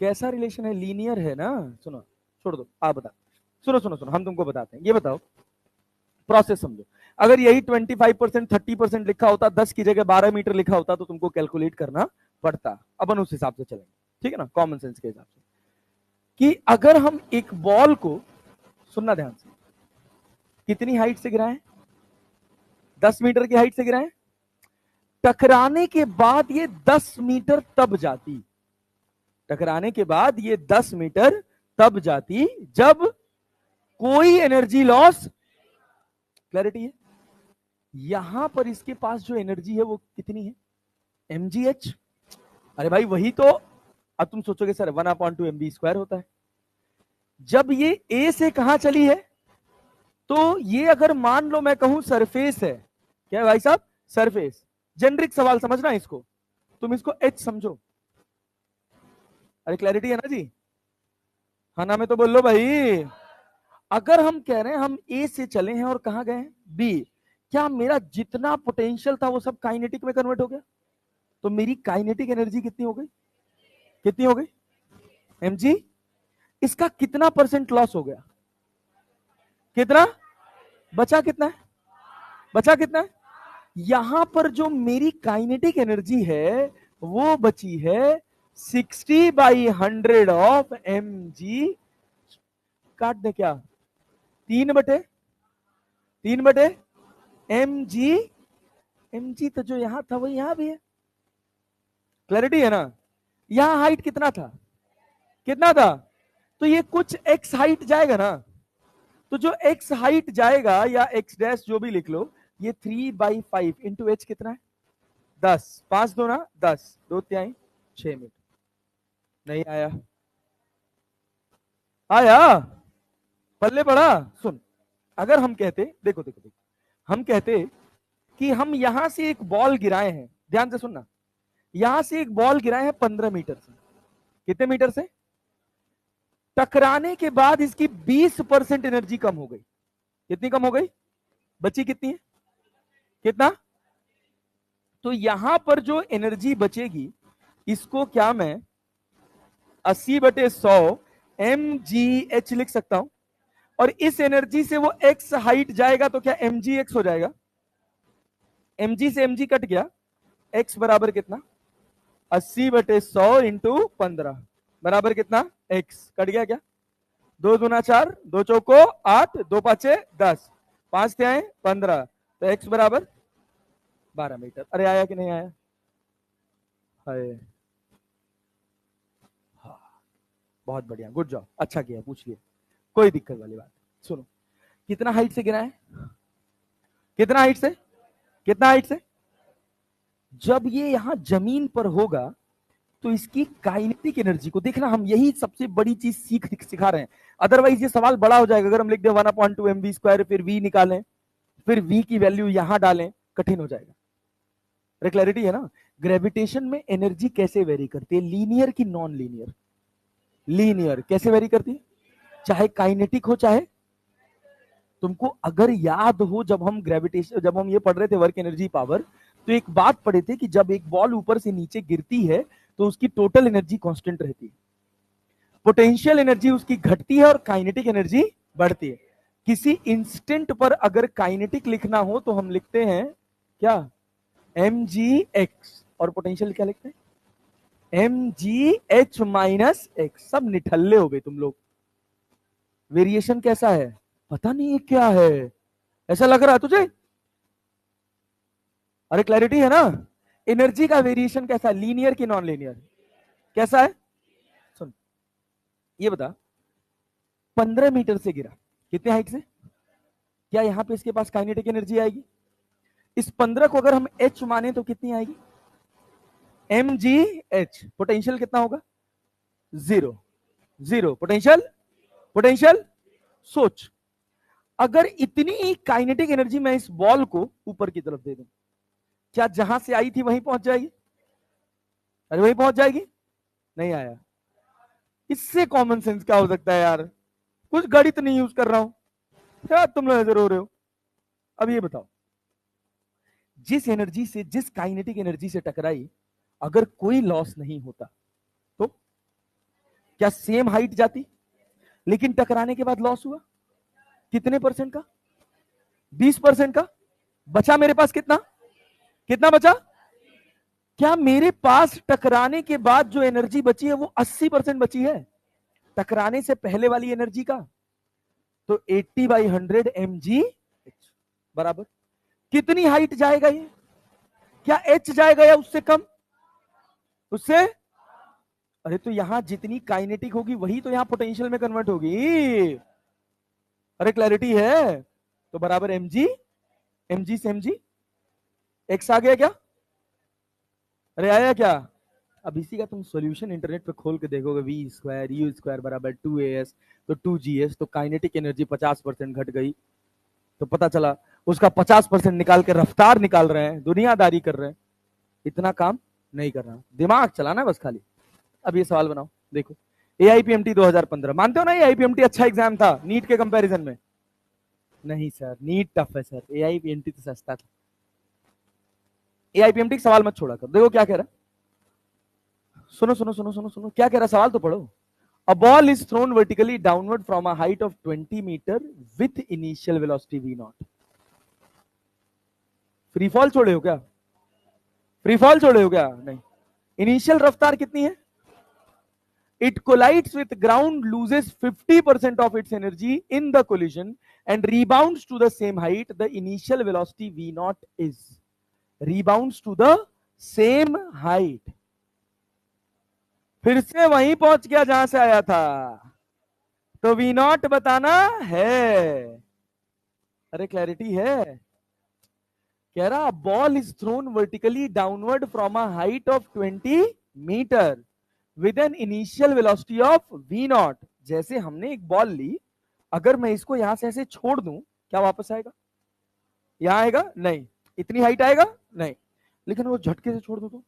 Speaker 1: कैसा रिलेशन है? लीनियर है ना? सुनो, छोड़ दो, आप बता। सुनो सुनो सुनो, हम तुमको बताते हैं। ये बताओ, प्रोसेस समझो। अगर यही 25% 30% लिखा होता, 10 की जगह 12 मीटर लिखा होता, तो तुमको कैलकुलेट करना पड़ता। अपन उस हिसाब से चलेंगे, ठीक है ना, कॉमन सेंस के हिसाब से। कि अगर हम एक बॉल को, सुनना ध्यान से, कितनी हाइट से गिराएं? 10 मीटर की हाइट से गिराएं। टकराने के बाद ये 10 मीटर तब जाती, टकराने के बाद ये 10 मीटर तब जाती जब कोई एनर्जी लॉस, क्लैरिटी है? यहां पर इसके पास जो एनर्जी है वो कितनी है? mgh। अरे भाई वही तो। अब तुम सोचोगे सर 1/2 mv² होता है। जब ये ए से कहां चली है, तो ये अगर मान लो मैं कहूं सरफेस है, क्या है भाई साहब? सरफेस। जेनरिक सवाल समझना इसको, तुम इसको एच समझो। अरे क्लैरिटी है ना जी? हाँ ना में तो बोल लो भाई। अगर हम कह रहे हैं हम ए से चले हैं और कहां गए हैं? बी, क्या मेरा जितना पोटेंशियल था वो सब काइनेटिक में कन्वर्ट हो गया? तो मेरी काइनेटिक एनर्जी कितनी हो गई? कितनी हो गई? mg। इसका कितना परसेंट लॉस हो गया? कितना बचा? कितना है बचा? कितना है? यहां पर जो मेरी काइनेटिक एनर्जी है वो बची है 60/100 ऑफ mg। काट दे क्या? 3/3 mg। mg तो जो यहां था वो यहां भी है। क्लैरिटी है ना? यहां हाइट कितना था? कितना था? तो ये कुछ x हाइट जाएगा ना, तो जो x हाइट जाएगा या x डैश जो भी लिख लो, ये 3/5 इंटू h कितना है? 10। 5 2 ना 10, 2 3 6 मीटर। नहीं आया? आया? पल्ले पड़ा? सुन, अगर हम कहते, देखो देखो देखो, हम कहते कि हम यहां से एक बॉल गिराए हैं, ध्यान से सुनना, यहां से एक बॉल गिराए हैं 15 मीटर से। कितने मीटर से? टकराने के बाद इसकी 20% एनर्जी कम हो गई। कितनी कम हो गई? बची कितनी है? कितना? तो यहां पर जो एनर्जी बचेगी, इसको क्या मैं 80/100 mgh लिख सकता हूं? और इस एनर्जी से वो x हाइट जाएगा तो क्या mgx हो जाएगा? mg से mg कट गया, x बराबर कितना? 80/100 इंटू 15 बराबर कितना? x। कट गया क्या? 2 दूना 4, 2 चौको 8, 2 पांचे 10, 5 थे 15, तो x बराबर 12 मीटर। अरे आया कि नहीं आया? हाय, हाँ, बहुत बढ़िया, गुड जॉब, अच्छा किया, पूछ लिया, कोई दिक्कत वाली बात। सुनो, कितना हाइट से गिरा है? कितना हाइट से? कितना हाइट से? जब ये यहां जमीन पर होगा तो इसकी काइनेटिक एनर्जी को देखना, हम यही सबसे बड़ी चीज सिखा रहे हैं। अदरवाइज ये सवाल बड़ा हो जाएगा। अगर हम लिख दें 1/2 mv², फिर v निकालें, फिर v की वैल्यू यहां डालें, कठिन हो जाएगा। अरे क्लैरिटी है ना? ग्रेविटेशन में एनर्जी कैसे वेरी करती है, लीनियर की नॉन लीनियर? लीनियर। कैसे वेरी करती है? चाहे काइनेटिक हो चाहे, तुमको अगर याद हो जब हम ग्रेविटेशन, जब हम ये पढ़ रहे थे वर्क एनर्जी पावर, तो एक बात पढ़े थे कि जब एक बॉल ऊपर से नीचे गिरती है तो उसकी टोटल एनर्जी कांस्टेंट रहती है, पोटेंशियल एनर्जी उसकी घटती है और काइनेटिक एनर्जी बढ़ती है। किसी इंस्टेंट पर अगर काइनेटिक लिखना हो तो हम लिखते हैं क्या? mgx। और पोटेंशियल क्या लिखते हैं? mgh-x। सब निठल्ले हो गए तुम लोग। वेरिएशन कैसा है पता नहीं है क्या है, ऐसा लग रहा है तुझे? अरे क्लैरिटी है ना? एनर्जी का वेरिएशन कैसा है, लीनियर की नॉन लीनियर? कैसा है? सुन, ये बता, 15 मीटर से गिरा, कितने हाइट से? क्या यहां पे इसके पास काइनेटिक एनर्जी आएगी? इस 15 को अगर हम h माने तो कितनी आएगी? mgh। पोटेंशियल कितना होगा? जीरो। Zero potential. पोटेंशियल सोच, अगर इतनी ही काइनेटिक एनर्जी मैं इस बॉल को ऊपर की तरफ दे दूं, क्या जहां से आई थी वहीं पहुंच जाएगी? अरे वहीं पहुंच जाएगी? नहीं आया। इससे कॉमन सेंस क्या हो सकता है यार? कुछ गणित नहीं यूज कर रहा हूं क्या तुम लोग नजर हो रहे हो? अब ये बताओ, जिस एनर्जी से, जिस काइनेटिक एनर्जी से टकराई, अगर कोई लॉस नहीं होता तो क्या सेम हाइट जाती? लेकिन टकराने के बाद लॉस हुआ, कितने परसेंट का? 20% का। बचा मेरे पास कितना? कितना बचा? क्या मेरे पास टकराने के बाद जो एनर्जी बची है वो 80% बची है टकराने से पहले वाली एनर्जी का? तो 80/100 mg बराबर कितनी हाइट जाएगा ये? क्या h जाएगा या उससे कम? उससे? अरे तो यहां जितनी काइनेटिक होगी वही तो यहां पोटेंशियल में कन्वर्ट होगी। अरे क्लैरिटी है? तो बराबर mg, mg से mg, x आ गया क्या? अरे आया क्या? अब इसी का तुम सॉल्यूशन इंटरनेट पे खोल के देखोगे, v² u² बराबर 2as, तो 2gs, तो काइनेटिक एनर्जी 50% घट गई। तो पता चला उसका 50% निकाल के रफ्तार निकाल रहे हैं, दुनियादारी कर रहे हैं। इतना काम नहीं कर रहा, दिमाग चलाना है बस खाली। अब ये सवाल बनाओ, देखो AIPMT 2015, मानते हो ना AIPMT अच्छा एग्जाम था नीट के कंपैरिजन में? नहीं सर, नीट टफ है सर, AIPMT तो सस्ता था। AIPMT सवाल मत छोड़ा कर, देखो क्या कह रहा है, सुनो सुनो सुनो सुनो सुनो, क्या कह रहा सवाल तो पढ़ो। A ball is thrown vertically downward from a height of 20 meter with initial velocity v0। Free fall छोड़े हो क्या? फ्री फॉल छोड़े हो क्या? नहीं। इनिशियल रफ्तार कितनी है? It collides with ground, loses 50% of its energy in the collision and rebounds to the same height. The initial velocity v0 is, rebounds to the same height। फिर से वहीं पहुंच गया जहां से आया था, तो v0 बताना है। अरे क्लैरिटी है? कह रहा ball is thrown vertically downward from a height of 20 metre with an initial velocity of v0। जैसे हमने एक बॉल ली, अगर मैं इसको यहां से ऐसे छोड़ दूं, क्या वापस आएगा? यहां आएगा? नहीं। इतनी हाइट आएगा? नहीं। लेकिन वो झटके से छोड़ दो तो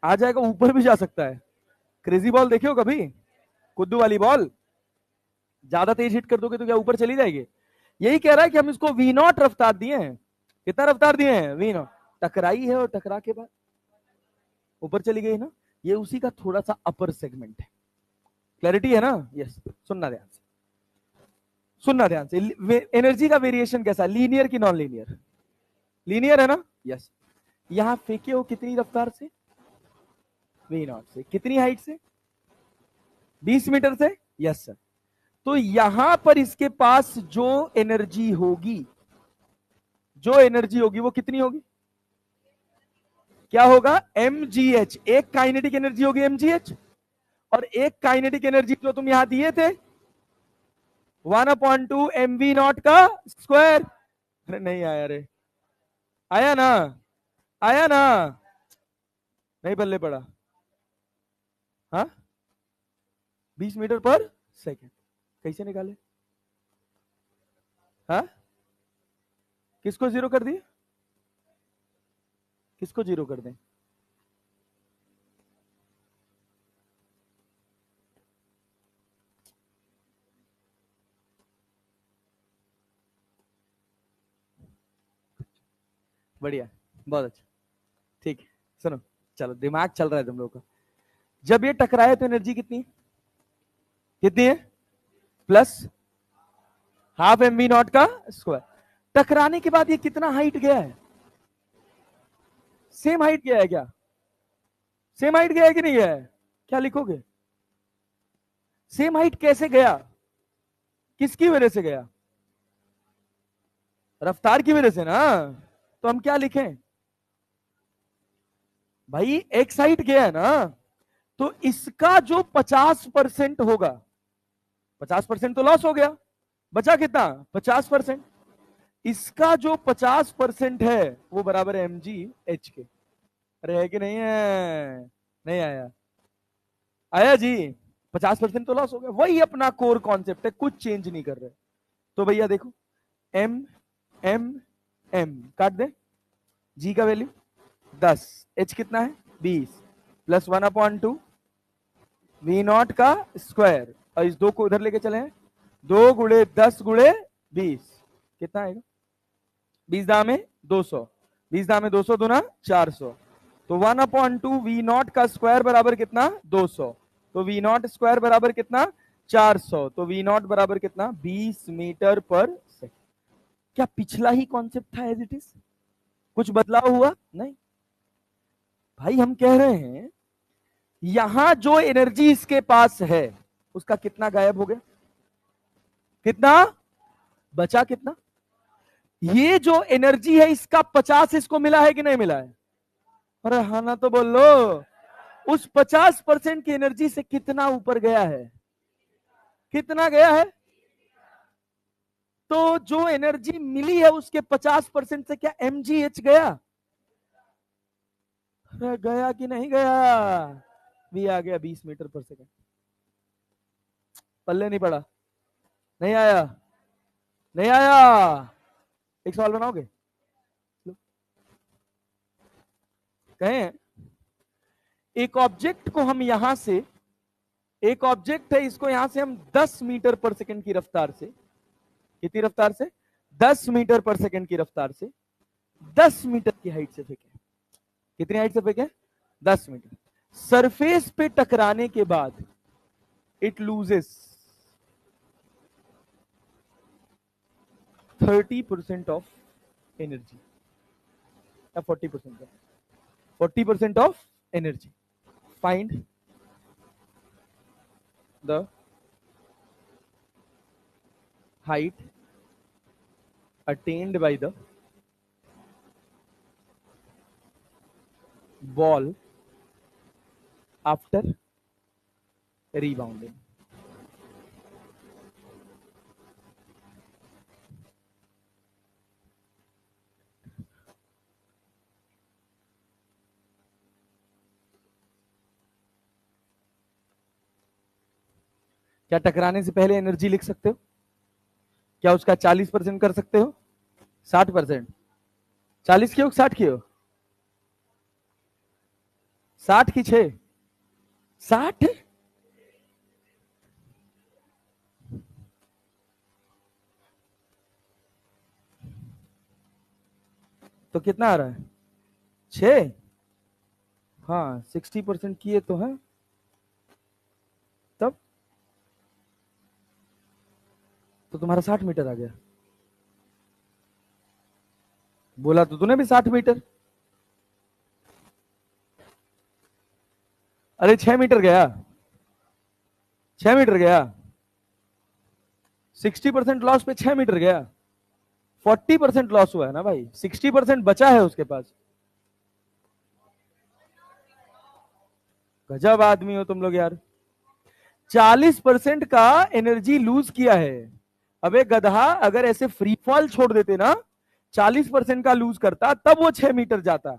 Speaker 1: आ जाएगा, ऊपर भी जा सकता है। क्रेजी बॉल देखे हो कभी? कुद्दू वाली बॉल, ज्यादा तेज हिट कर दोगे तो क्या ऊपर चली जाएगी? यही कह रहा है कि हम इसको v0 रफ्तार दिए हैं। कितना रफ्तार दिए हैं? v0। टकराई है और टकरा के बाद ऊपर चली गई ना, ये उसी का थोड़ा सा अपर सेगमेंट है। क्लैरिटी है ना? यस। सुनना ध्यान से, सुनना ध्यान से। एनर्जी का वेरिएशन कैसा, लीनियर की नॉन लीनियर? लीनियर है ना? यस। यहां फेंके हो कितनी रफ्तार से? v0 से। कितनी हाइट से? 20 मीटर से। Yes sir. तो यहां पर इसके पास जो एनर्जी होगी, जो एनर्जी होगी वो कितनी होगी? क्या होगा? mgh। एक काइनेटिक एनर्जी होगी mgh, और एक काइनेटिक एनर्जी जो तुम यहां दिए थे 1/2 mv0 का स्क्वायर। अरे नहीं आया रे, आया ना, आया ना, नहीं बल्ले पड़ा। हाँ 20 मीटर पर सेकेंड कैसे निकाले? हाँ किसको जीरो कर दिए? किसको जीरो कर दें? बढ़िया, बहुत अच्छा, ठीक है। सुनो, चलो दिमाग चल रहा है तुम लोगों का। जब ये टकराए तो एनर्जी कितनी कितनी है? Plus half M V naught का स्क्वायर। टकराने के बाद ये कितना हाइट गया है? सेम हाइट गया है क्या? सेम हाइट गया है कि नहीं गया है? क्या लिखोगे? सेम हाइट कैसे गया? किसकी वजह से गया? रफ्तार की वजह से ना। तो हम क्या लिखें भाई? एक्स हाइट गया है ना, तो इसका जो 50% होगा, 50% तो लॉस हो गया, बचा कितना? 50%। इसका जो 50% है वो बराबर है mg h के। अरे है कि नहीं है? नहीं आया? आया जी। 50% तो लॉस हो गया, वही अपना कोर कॉन्सेप्ट है, कुछ चेंज नहीं कर रहे। तो भैया देखो, m m m काट दे, g का वैल्यू 10, h कितना है 20, प्लस 1/2 वी नॉट का स्क्वायर, और इस दो को उधर लेके चले हैं, 2 गुणे 10 गुणे 20 कितना आएगा? 20 दाम में 200, 20 दाम में 200 दूना 400, तो 1/2 वी नॉट का स्क्वायर बराबर कितना? 200, तो वी नॉट स्क्वायर बराबर कितना? 400, तो वी नॉट बराबर कितना? 20 मीटर पर सेकेंड। क्या पिछला ही कॉन्सेप्ट था एज इट इज? कुछ बदलाव हुआ नहीं? भाई हम कह रहे हैं यहां जो एनर्जी इसके पास है उसका कितना गायब हो गया? कितना बचा? कितना? ये जो एनर्जी है इसका 50 इसको मिला है कि नहीं मिला है? अरे हाँ ना तो बोल लो। उस 50% की एनर्जी से कितना ऊपर गया है? कितना गया है? तो जो एनर्जी मिली है उसके 50% से क्या mgh गया? अरे गया कि नहीं गया? भी आ गया 20 मीटर पर सेकंड। पल्ले नहीं पड़ा? नहीं आया? नहीं आया? एक सवाल बनाओगे? कहें एक ऑब्जेक्ट को हम यहां से, एक ऑब्जेक्ट है इसको यहां से हम 10 मीटर पर सेकंड की रफ्तार से, कितनी रफ्तार से? 10 मीटर पर सेकंड की रफ्तार से 10 मीटर की हाइट से फेंके। कितनी हाइट से फेंके? 10 मीटर। सरफेस पे टकराने के बाद इट लूजेस 30% ऑफ एनर्जी या 40%? 40% of energy. Find the height attained by the ball after rebounding। क्या टकराने से पहले एनर्जी लिख सकते हो? क्या उसका 40% कर सकते हो? 60%? 40 की हो 60 की हो? 60 की 6? 60? तो कितना आ रहा है? 6? हाँ 60% किए तो है, तब तो तुम्हारा 60 मीटर आ गया। बोला तो तूने भी 60 मीटर। अरे 6 मीटर गया, 6 मीटर गया। 60% लॉस पे 6 मीटर गया। 40% लॉस हुआ है ना भाई, 60% बचा है उसके पास। गजब आदमी हो तुम लोग यार। 40% का एनर्जी लूज किया है। अबे गधा, अगर ऐसे फ्री फॉल छोड़ देते ना 40% का लूज करता तब वो 6 मीटर जाता।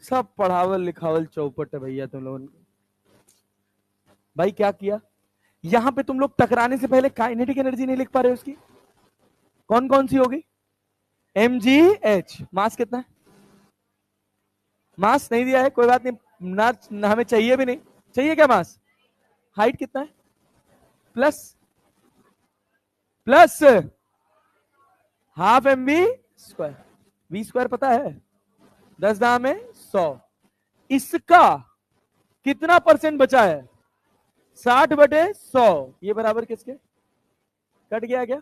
Speaker 1: सब पढ़ावल लिखावल चौपट है भैया तुम लोगों ने। भाई क्या किया यहां पे तुम लोग, टकराने से पहले काइनेटिक एनर्जी नहीं लिख पा रहे उसकी, कौन कौन सी होगी? mgh। मास कितना है? मास नहीं दिया है, कोई बात नहीं ना हमें चाहिए भी नहीं। चाहिए क्या मास? हाइट कितना है? Plus plus half M V square. V square पता है? 10 दाम में 100। इसका कितना परसेंट बचा है? 60/100। ये बराबर किसके? कट गया क्या?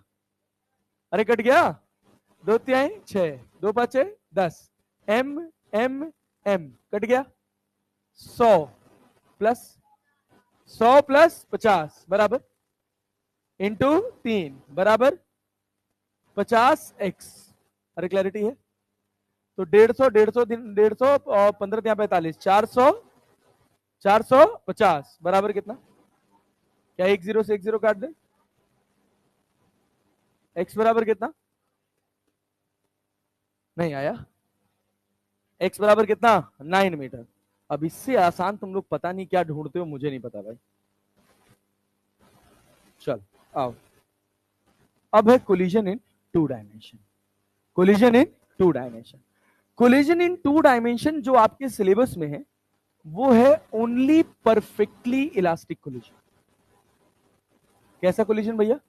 Speaker 1: अरे कट गया। 2 3 6, 2 5 10। एम एम एम कट गया। 100 प्लस 100 प्लस 50 बराबर इंटू 3 बराबर 50x। अरे क्लैरिटी है? तो 150 150 दिन 150 और 15 यहाँ 45 400 450 बराबर कितना? क्या एक जीरो से एक जीरो काट दे? x बराबर कितना? नहीं आया। x बराबर कितना? 9 मीटर। अब इससे आसान तुम लोग पता नहीं क्या ढूंढते हो, मुझे नहीं पता भाई। चल आओ, अब है कोलिजन इन 2 डायमेंशन। कोलिजन इन 2 डायमेंशन। कोलिजन इन 2 डायमेंशन जो आपके सिलेबस में है वो है ओनली परफेक्टली इलास्टिक कोलिजन। कैसा कोलिजन भैया?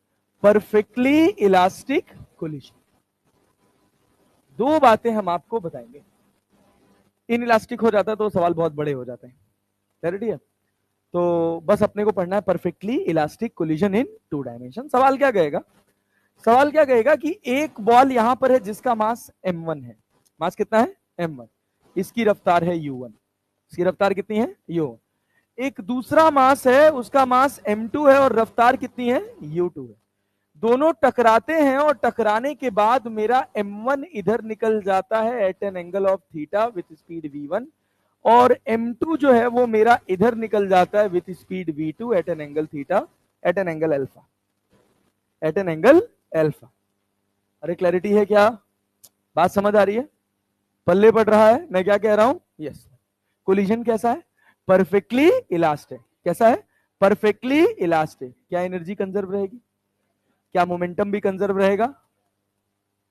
Speaker 1: Perfectly elastic collision. दो बातें हम आपको बताएंगे। इन इलास्टिक हो जाता है तो सवाल बहुत बड़े हो जाते हैं, क्लैरिटी है? तो बस अपने को पढ़ना है परफेक्टली इलास्टिक कोलिजन इन 2 डायमेंशन। सवाल क्या कहेगा? सवाल क्या कहेगा कि एक बॉल यहां पर है जिसका मास m1 है। मास कितना है? m1। इसकी रफ्तार है u1। इसकी रफ्तार कितनी है? u1। एक दूसरा मास है, उसका मास m2 है और रफ्तार कितनी है? u2 है। दोनों टकराते हैं और टकराने के बाद मेरा m1 इधर निकल जाता है at an angle of theta with speed v1, और m2 जो है वो मेरा इधर निकल जाता है with speed v2 at an angle theta, at an angle alpha, at an angle alpha. अरे क्लैरिटी है क्या? बात समझ आ रही है? पल्ले पड़ रहा है मैं क्या कह रहा हूं? यस। कोलिजन कैसा है? Perfectly elastic. कैसा है? Perfectly elastic. क्या एनर्जी कंजर्व रहेगी? क्या मोमेंटम भी कंजर्व रहेगा?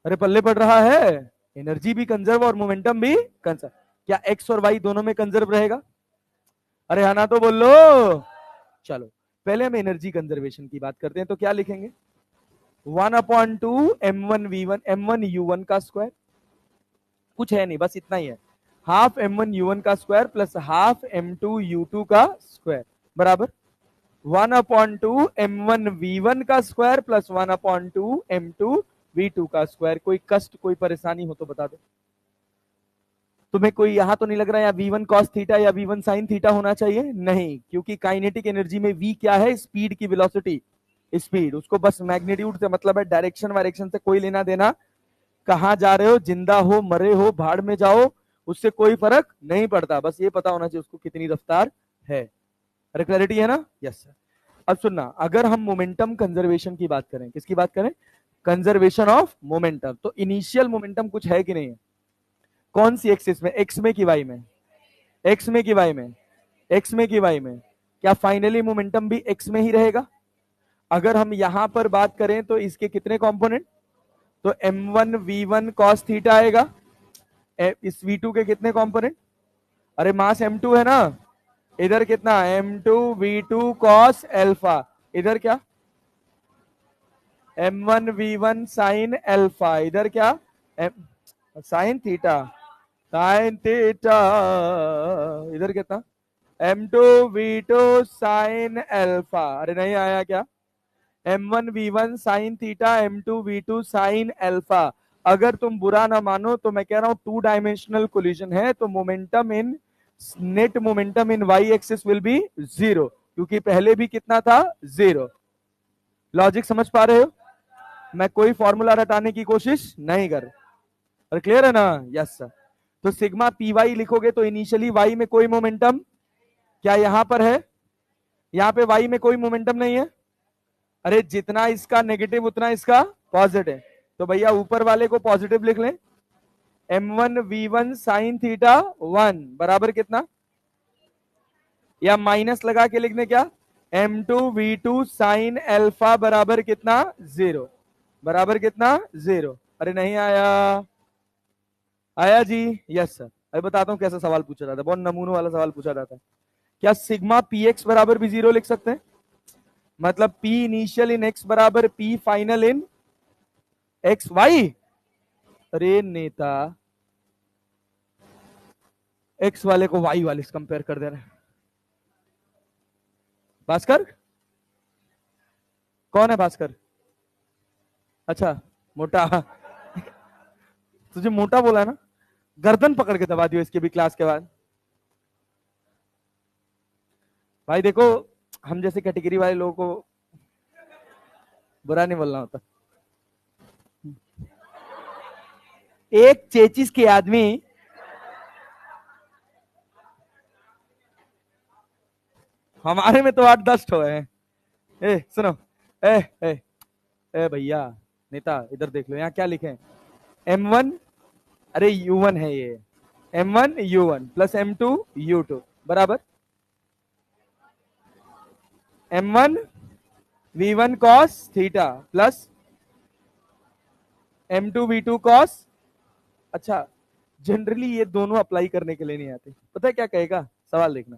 Speaker 1: अरे पल्ले पड़ रहा है, एनर्जी भी कंजर्व और मोमेंटम भी कंजर्व। क्या एक्स और वाई दोनों में कंजर्व रहेगा? अरे हाँ ना तो बोल लो। चलो पहले हम एनर्जी कंजर्वेशन की बात करते हैं, तो क्या लिखेंगे? 1/2 m1v1 m1u1 का स्क्वायर, कुछ है नहीं बस इतना ही है, हाफ m1u1 का स्क्वायर प्लस हाफ m2u2 का स्क्वायर बराबर 1/2 m1v1 का स्क्वायर प्लस 1/2 m2v2 का स्क्वायर। कोई कष्ट कोई परेशानी हो तो बता दो। तुम्हें कोई यहां तो नहीं लग रहा है v1 cos थीटा या v1 sin थीटा होना चाहिए? नहीं, क्योंकि काइनेटिक एनर्जी में v क्या है? स्पीड की वेलोसिटी, स्पीड। उसको बस मैग्नीट्यूड से मतलब है, डायरेक्शन वायरेक्शन से कोई लेना देना। कहां जा रहे हो, जिंदा हो मरे हो भाड़ में जाओ, उससे कोई फर्क नहीं पड़ता, बस ये पता होना चाहिए उसको कितनी रफ्तार है। अरे क्लैरिटी है ना? Yes sir. अब सुनना, अगर हम मोमेंटम कंजर्वेशन की बात करें, किसकी बात करें? Conservation of momentum. तो इनिशियल मोमेंटम कुछ है कि नहीं है? कौन सी एक्सिस में? एक्स में कि वाई में? एक्स में कि वाई में? एक्स में कि वाई में? क्या फाइनली मोमेंटम भी एक्स में ही रहेगा? अगर हम यहां पर बात करें तो इसके कितने कंपोनेंट? तो m1 v1 cos थीटा आएगा। इस v2 के कितने कंपोनेंट? अरे मास m2 है ना, इधर कितना? m2 v2 cos alpha. इधर क्या? m1 v1 sin alpha. इधर क्या? sin theta, sin theta. इधर कितना? m2 v2 sin alpha. अरे नहीं आया क्या? m1 v1 sin theta, m2 v2 sin alpha. अगर तुम बुरा ना मानो तो मैं कह रहा हूं 2 डायमेंशनल कोलिजन है तो momentum in net momentum in Y axis will be 0, क्योंकि पहले भी कितना था? 0। लॉजिक समझ पा रहे हो? मैं कोई फॉर्मूला रटाने की कोशिश नहीं कर। और क्लियर है ना? Yes sir. तो सिग्मा पी वाई लिखोगे तो इनिशियली वाई में कोई मोमेंटम, क्या यहां पर है? यहां पे वाई में कोई मोमेंटम नहीं है। अरे जितना इसका नेगेटिव उतना इसका पॉजिटिव, तो भैया ऊपर वाले को पॉजिटिव लिख लें, m1 v1 साइन थीटा 1 बराबर कितना, या माइनस लगा के लिखने क्या, m2 v2 साइन अल्फा बराबर कितना 0, बराबर कितना 0। अरे नहीं आया, आया जी, यस सर। अभी बताता हूं कैसा सवाल पूछा जाता है, बहुत नमूनों वाला सवाल पूछा जाता है। क्या सिग्मा पी एक्स बराबर भी 0 लिख सकते हैं, मतलब पी इनिशियल इन एक्स बराबर P final in X Y. अरे नेता, एक्स वाले को वाई वाले से कंपेयर कर दे रहे हैं। भास्कर, कौन है भास्कर? अच्छा मोटा तुझे मोटा बोला है ना, गर्दन पकड़ के दबा दियो इसके भी क्लास के बाद। भाई देखो, हम जैसे कैटेगरी वाले लोगों को बुरा नहीं बोलना होता। एक चेचिस के आदमी हमारे में तो 8-10 ठो है। ए सुनो, ए ए ए भैया नेता इधर देख लो, यहाँ क्या लिखे हैं, m1, अरे u1 है ये, m1 u1 plus m2 u2 बराबर m1 v1 cos theta plus m2 v2 cos। अच्छा, जनरली ये दोनों अप्लाई करने के लिए नहीं आते, पता है क्या कहेगा, सवाल देखना,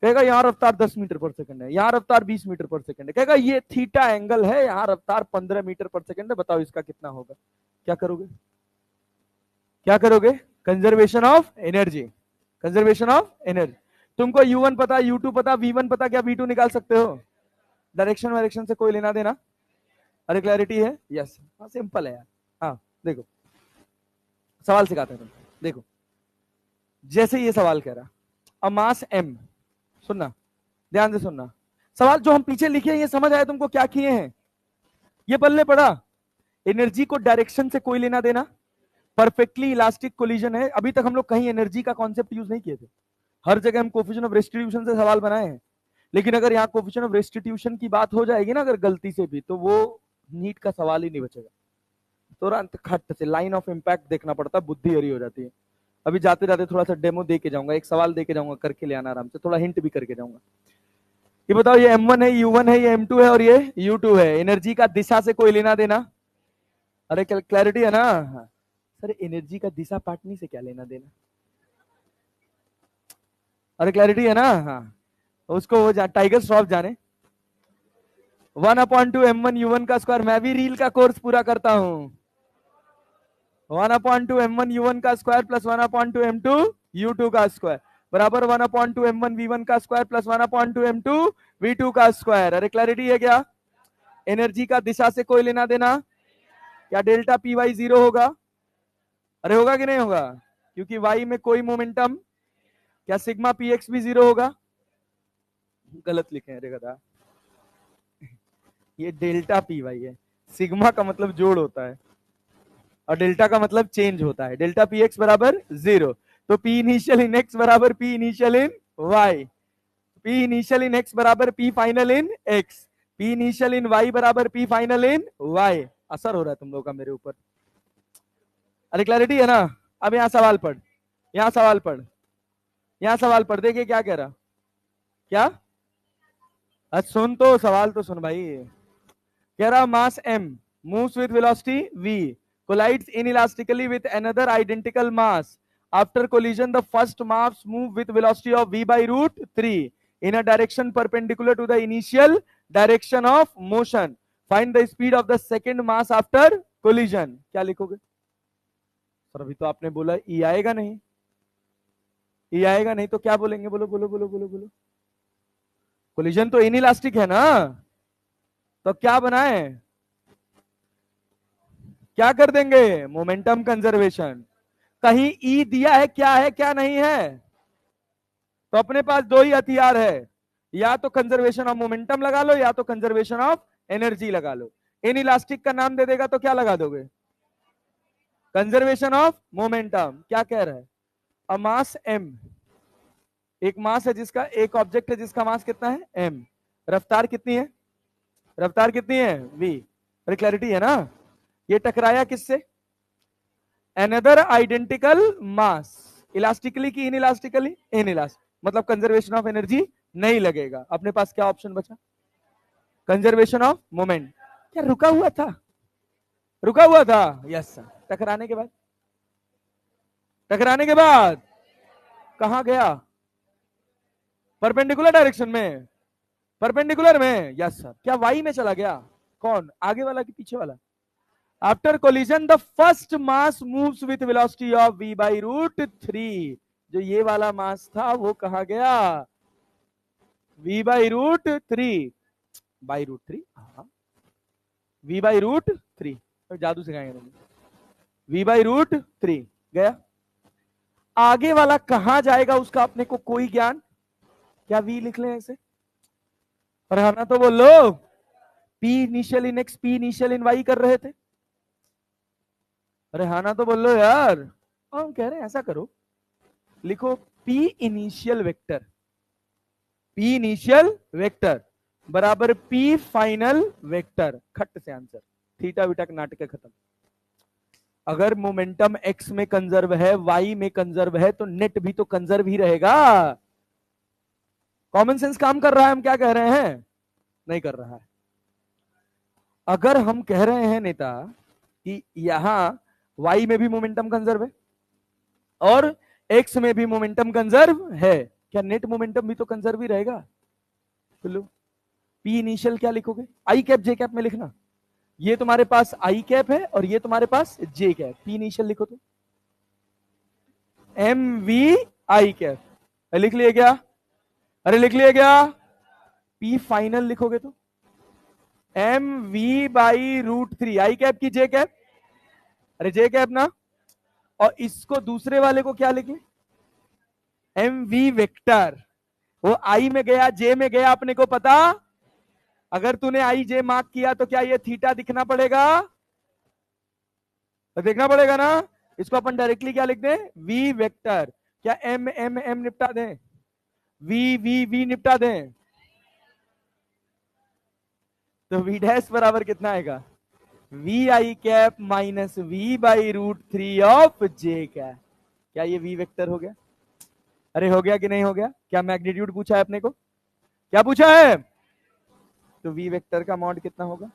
Speaker 1: कहेगा यहाँ रफ्तार 10 मीटर पर सेकंड है, यहाँ रफ्तार 20 मीटर पर सेकंड है, कहेगा ये थीटा एंगल है, यहाँ रफ्तार 15 मीटर पर सेकंड है, बताओ इसका कितना होगा। क्या करोगे, क्या करोगे, conservation of energy, conservation of energy. तुमको u1 पता, u2 पता, v1 पता, क्या v2 निकाल सकते हो, डायरेक्शन वायरेक्शन से कोई लेना देना। अरे क्लैरिटी है, यस, हाँ सिंपल है यार। हाँ देखो सवाल सिखाते हैं तुमको, देखो जैसे ये सवाल कह रहा, अ मास m, सुनना ध्यान से सुनना, सवाल जो हम पीछे लिखे हैं ये समझ आया तुमको क्या किए हैं, ये पल्ले पड़ा, एनर्जी को डायरेक्शन से कोई लेना देना, परफेक्टली इलास्टिक कोलिजन है। अभी तक हम लोग कहीं एनर्जी का कॉन्सेप्ट यूज नहीं किए थे, हर जगह हम कोफिशिएंट ऑफ रेस्टिट्यूशन से सवाल बनाए हैं, लेकिन अगर यहाँ कोफिशिएंट ऑफ रेस्टिट्यूशन की बात हो जाएगी ना अगर गलती से भी, तो वो नीट का सवाल ही नहीं बचेगा, तुरंत खट से लाइन ऑफ इंपैक्ट देखना पड़ता, बुद्धि हरी हो जाती है। अभी जाते जाते थोड़ा सा डेमो दे के जाऊंगा, एक सवाल दे के जाऊंगा, करके ले आना आराम से, थोड़ा हिंट भी करके जाऊंगा। ये बताओ, ये m1 है, u1 है, ये m2 है और ये u2 है, एनर्जी का दिशा से कोई लेना देना। अरे क्लैरिटी है ना, सर एनर्जी का दिशा पाटनी से क्या लेना देना, अरे क्लैरिटी है ना, हाँ उसको वो टाइगर श्रॉफ जाने। 1/2 m1 u1 का स्क्वायर, मैं भी रील का कोर्स पूरा करता हूं, 1/2 m1 u1 का स्क्वायर प्लस 1/2 m2 u2 का स्क्वायर बराबर 1/2 m1 v1 का स्क्वायर प्लस 1/2 m2 v2 का स्क्वायर। अरे क्लैरिटी है क्या, एनर्जी का दिशा से कोई लेना देना, क्या डेल्टा पी वाई 0 होगा, अरे होगा कि नहीं होगा, क्योंकि वाई में कोई मोमेंटम, क्या सिग्मा पी एक्स भी 0 होगा, गलत लिखे हैं रे गधा, ये डेल्टा पी वाई है, सिग्मा का मतलब जोड़ होता है और डेल्टा का मतलब चेंज होता है, डेल्टा पी एक्स बराबर 0, तो पी इनिशियल इन एक्स बराबर P initial in Y, P initial in X बराबर P final in X, P initial in Y बराबर पी फाइनल इन वाई। असर हो रहा है तुम लोगों का मेरे ऊपर, अरे क्लैरिटी है ना। अब यहाँ सवाल पढ़, यहाँ सवाल पढ़, यहाँ सवाल पढ़, देखिए क्या कह रहा, क्या, अच्छा सुन तो सवाल तो सुन भाई, कह रहा मास m moves with velocity v collides inelastically with another identical mass, after collision the first mass move with velocity of v by root 3 in a direction perpendicular to the initial direction of motion, find the speed of the second mass after collision। क्या लिखोगे sir, अभी तो आपने बोला ई आएगा नहीं, ई आएगा नहीं तो क्या बोलेंगे, बोलो बोलो बोलो बोलो बोलो, कोलिजन तो इनइलास्टिक है ना, तो क्या बनाए, क्या कर देंगे, मोमेंटम कंजर्वेशन। कहीं ई दिया है क्या है क्या नहीं है, तो अपने पास दो ही हथियार है, या तो कंजर्वेशन ऑफ मोमेंटम लगा लो या तो कंजर्वेशन ऑफ एनर्जी लगा लो। इनइलास्टिक का नाम दे देगा तो क्या लगा दोगे, कंजर्वेशन ऑफ मोमेंटम। क्या कह रहा है, अ मास m, एक मास है जिसका, एक ऑब्जेक्ट है जिसका मास कितना है m, रफ्तार कितनी है, रफ्तार कितनी है v, अरे क्लैरिटी है ना, ये टकराया किससे? अनदर आइडेंटिकल मास, इलास्टिकली की इनइलास्टिकली? इनइलास्टिक, मतलब कंजर्वेशन ऑफ एनर्जी नहीं लगेगा। अपने पास क्या ऑप्शन बचा? Conservation of moment. क्या रुका हुआ था? रुका हुआ था, यस सर। टकराने के बाद, टकराने के बाद कहां गया? परपेंडिकुलर डायरेक्शन में, परपेंडिकुलर में, यस सर। क्या वाई में चला गया? कौन, आगे वाला कि पीछे वाला? After collision the first mass moves with velocity of v by root 3। जो ये वाला मास था वो कहा गया? v by root 3, by root 3, v by root 3, तो जादू सिखाएंगे v बाई रूट 3 गया। आगे वाला कहां जाएगा उसका अपने को कोई ज्ञान? क्या v लिख लें ऐसे? और है ना, तो बोलो p इनिशियल इन x, p इनिशियल इन y कर रहे थे। अरे हाँ ना, तो बोलो यार। हम कह रहे हैं ऐसा करो, लिखो p initial vector, p initial vector बराबर p फाइनल वेक्टर। खट से आंसर, थीटा बीटा का नाटक खत्म। अगर मोमेंटम x में कंजर्व है, y में कंजर्व है, तो नेट भी तो कंजर्व ही रहेगा। कॉमन सेंस काम कर रहा है? हम क्या कह रहे हैं? नहीं कर रहा है। अगर हम कह रहे हैं नेता कि यहां y में भी मोमेंटम कंजर्व है और x में भी मोमेंटम कंजर्व है, क्या नेट मोमेंटम भी तो कंजर्व ही रहेगा? तो लो p इनिशियल क्या लिखोगे? आई कैप जे कैप में लिखना। ये तुम्हारे पास आई कैप है और ये तुम्हारे पास जे कैप। p इनिशियल लिखो तो एम वी आई कैप। लिख लिया क्या? अरे लिख लिया क्या? p फाइनल लिखोगे तो M V by root 3, I cap की जे कैप, अरे जे कैप ना। और इसको दूसरे वाले को क्या लिखे? M V vector. वो आई में गया, जे में गया, अपने को पता। अगर तूने आई जे मार्क किया तो क्या ये थीटा दिखना पड़ेगा? तो देखना पड़ेगा ना। इसको अपन डायरेक्टली क्या लिख दें? V vector. क्या एम एम एम निपटा दें, वी वी वी निपटा दें, तो वी डैश बराबर कितना आएगा? V I cap minus V by root 3 of J cap. क्या ये वी वेक्टर हो गया? अरे हो गया कि नहीं हो गया? क्या मैग्नीट्यूड पूछा है अपने को? क्या पूछा है? तो वी वेक्टर का मॉड कितना होगा?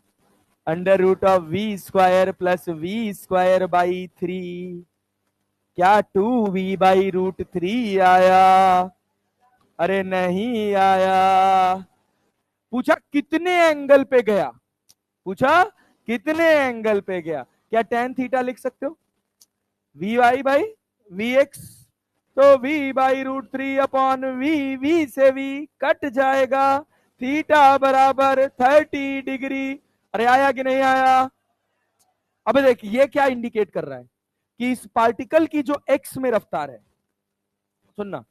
Speaker 1: Under root of V square plus V square by 3। क्या 2v बाई रूट 3 आया? अरे नहीं आया। पूछा कितने एंगल पे गया? पूछा कितने एंगल पे गया? क्या tan थीटा लिख सकते हो? V Y by V X, तो v by root 3 upon v से v कट जाएगा, थीटा बराबर 30 डिग्री। अरे आया कि नहीं आया? अबे देख, ये क्या इंडिकेट कर रहा है कि इस पार्टिकल की जो x में रफ्तार है, सुनना,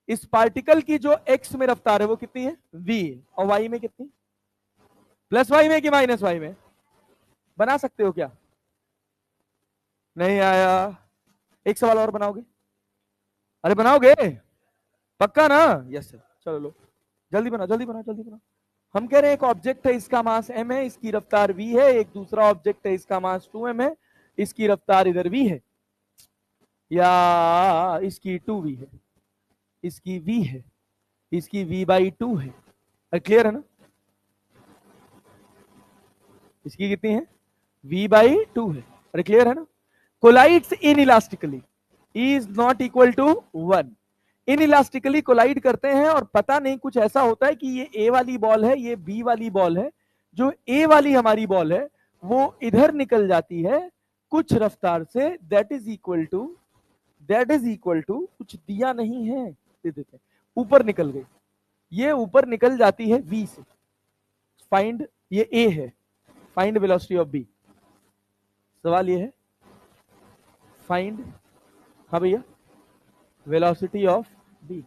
Speaker 1: इस पार्टिकल की जो x में रफ्तार है वो कितनी है? v, और y में कितनी? प्लस y में कि माइनस y में? बना सकते हो क्या? नहीं आया। एक सवाल और बनाओगे? अरे बनाओगे पक्का ना? Yes sir. चलो लो, जल्दी बना जल्दी बना जल्दी बना। हम कह रहे हैं एक ऑब्जेक्ट है, इसका मास m है, इसकी रफ्तार v है। एक दूसरा ऑब्जेक्ट है, इसका मास 2m है, इसकी रफ्तार इधर v है, या इसकी 2v है, इसकी v है, इसकी v बाई 2 है। क्लियर है ना? इसकी कितनी है? v बाई 2 है। अरे क्लियर है ना? Collides inelastically is not equal to 1। Inelastically collide करते हैं और पता नहीं कुछ ऐसा होता है कि ये ए वाली बॉल है, ये बी वाली बॉल है। जो ए वाली हमारी बॉल है वो इधर निकल जाती है कुछ रफ्तार से, दैट इज इक्वल टू कुछ दिया नहीं है, दे देते, ऊपर निकल गई, ये ऊपर निकल जाती है v से। फाइंड, ये a है, फाइंड वेलोसिटी ऑफ b। सवाल ये है, फाइंड, हाँ भैया, वेलोसिटी ऑफ b।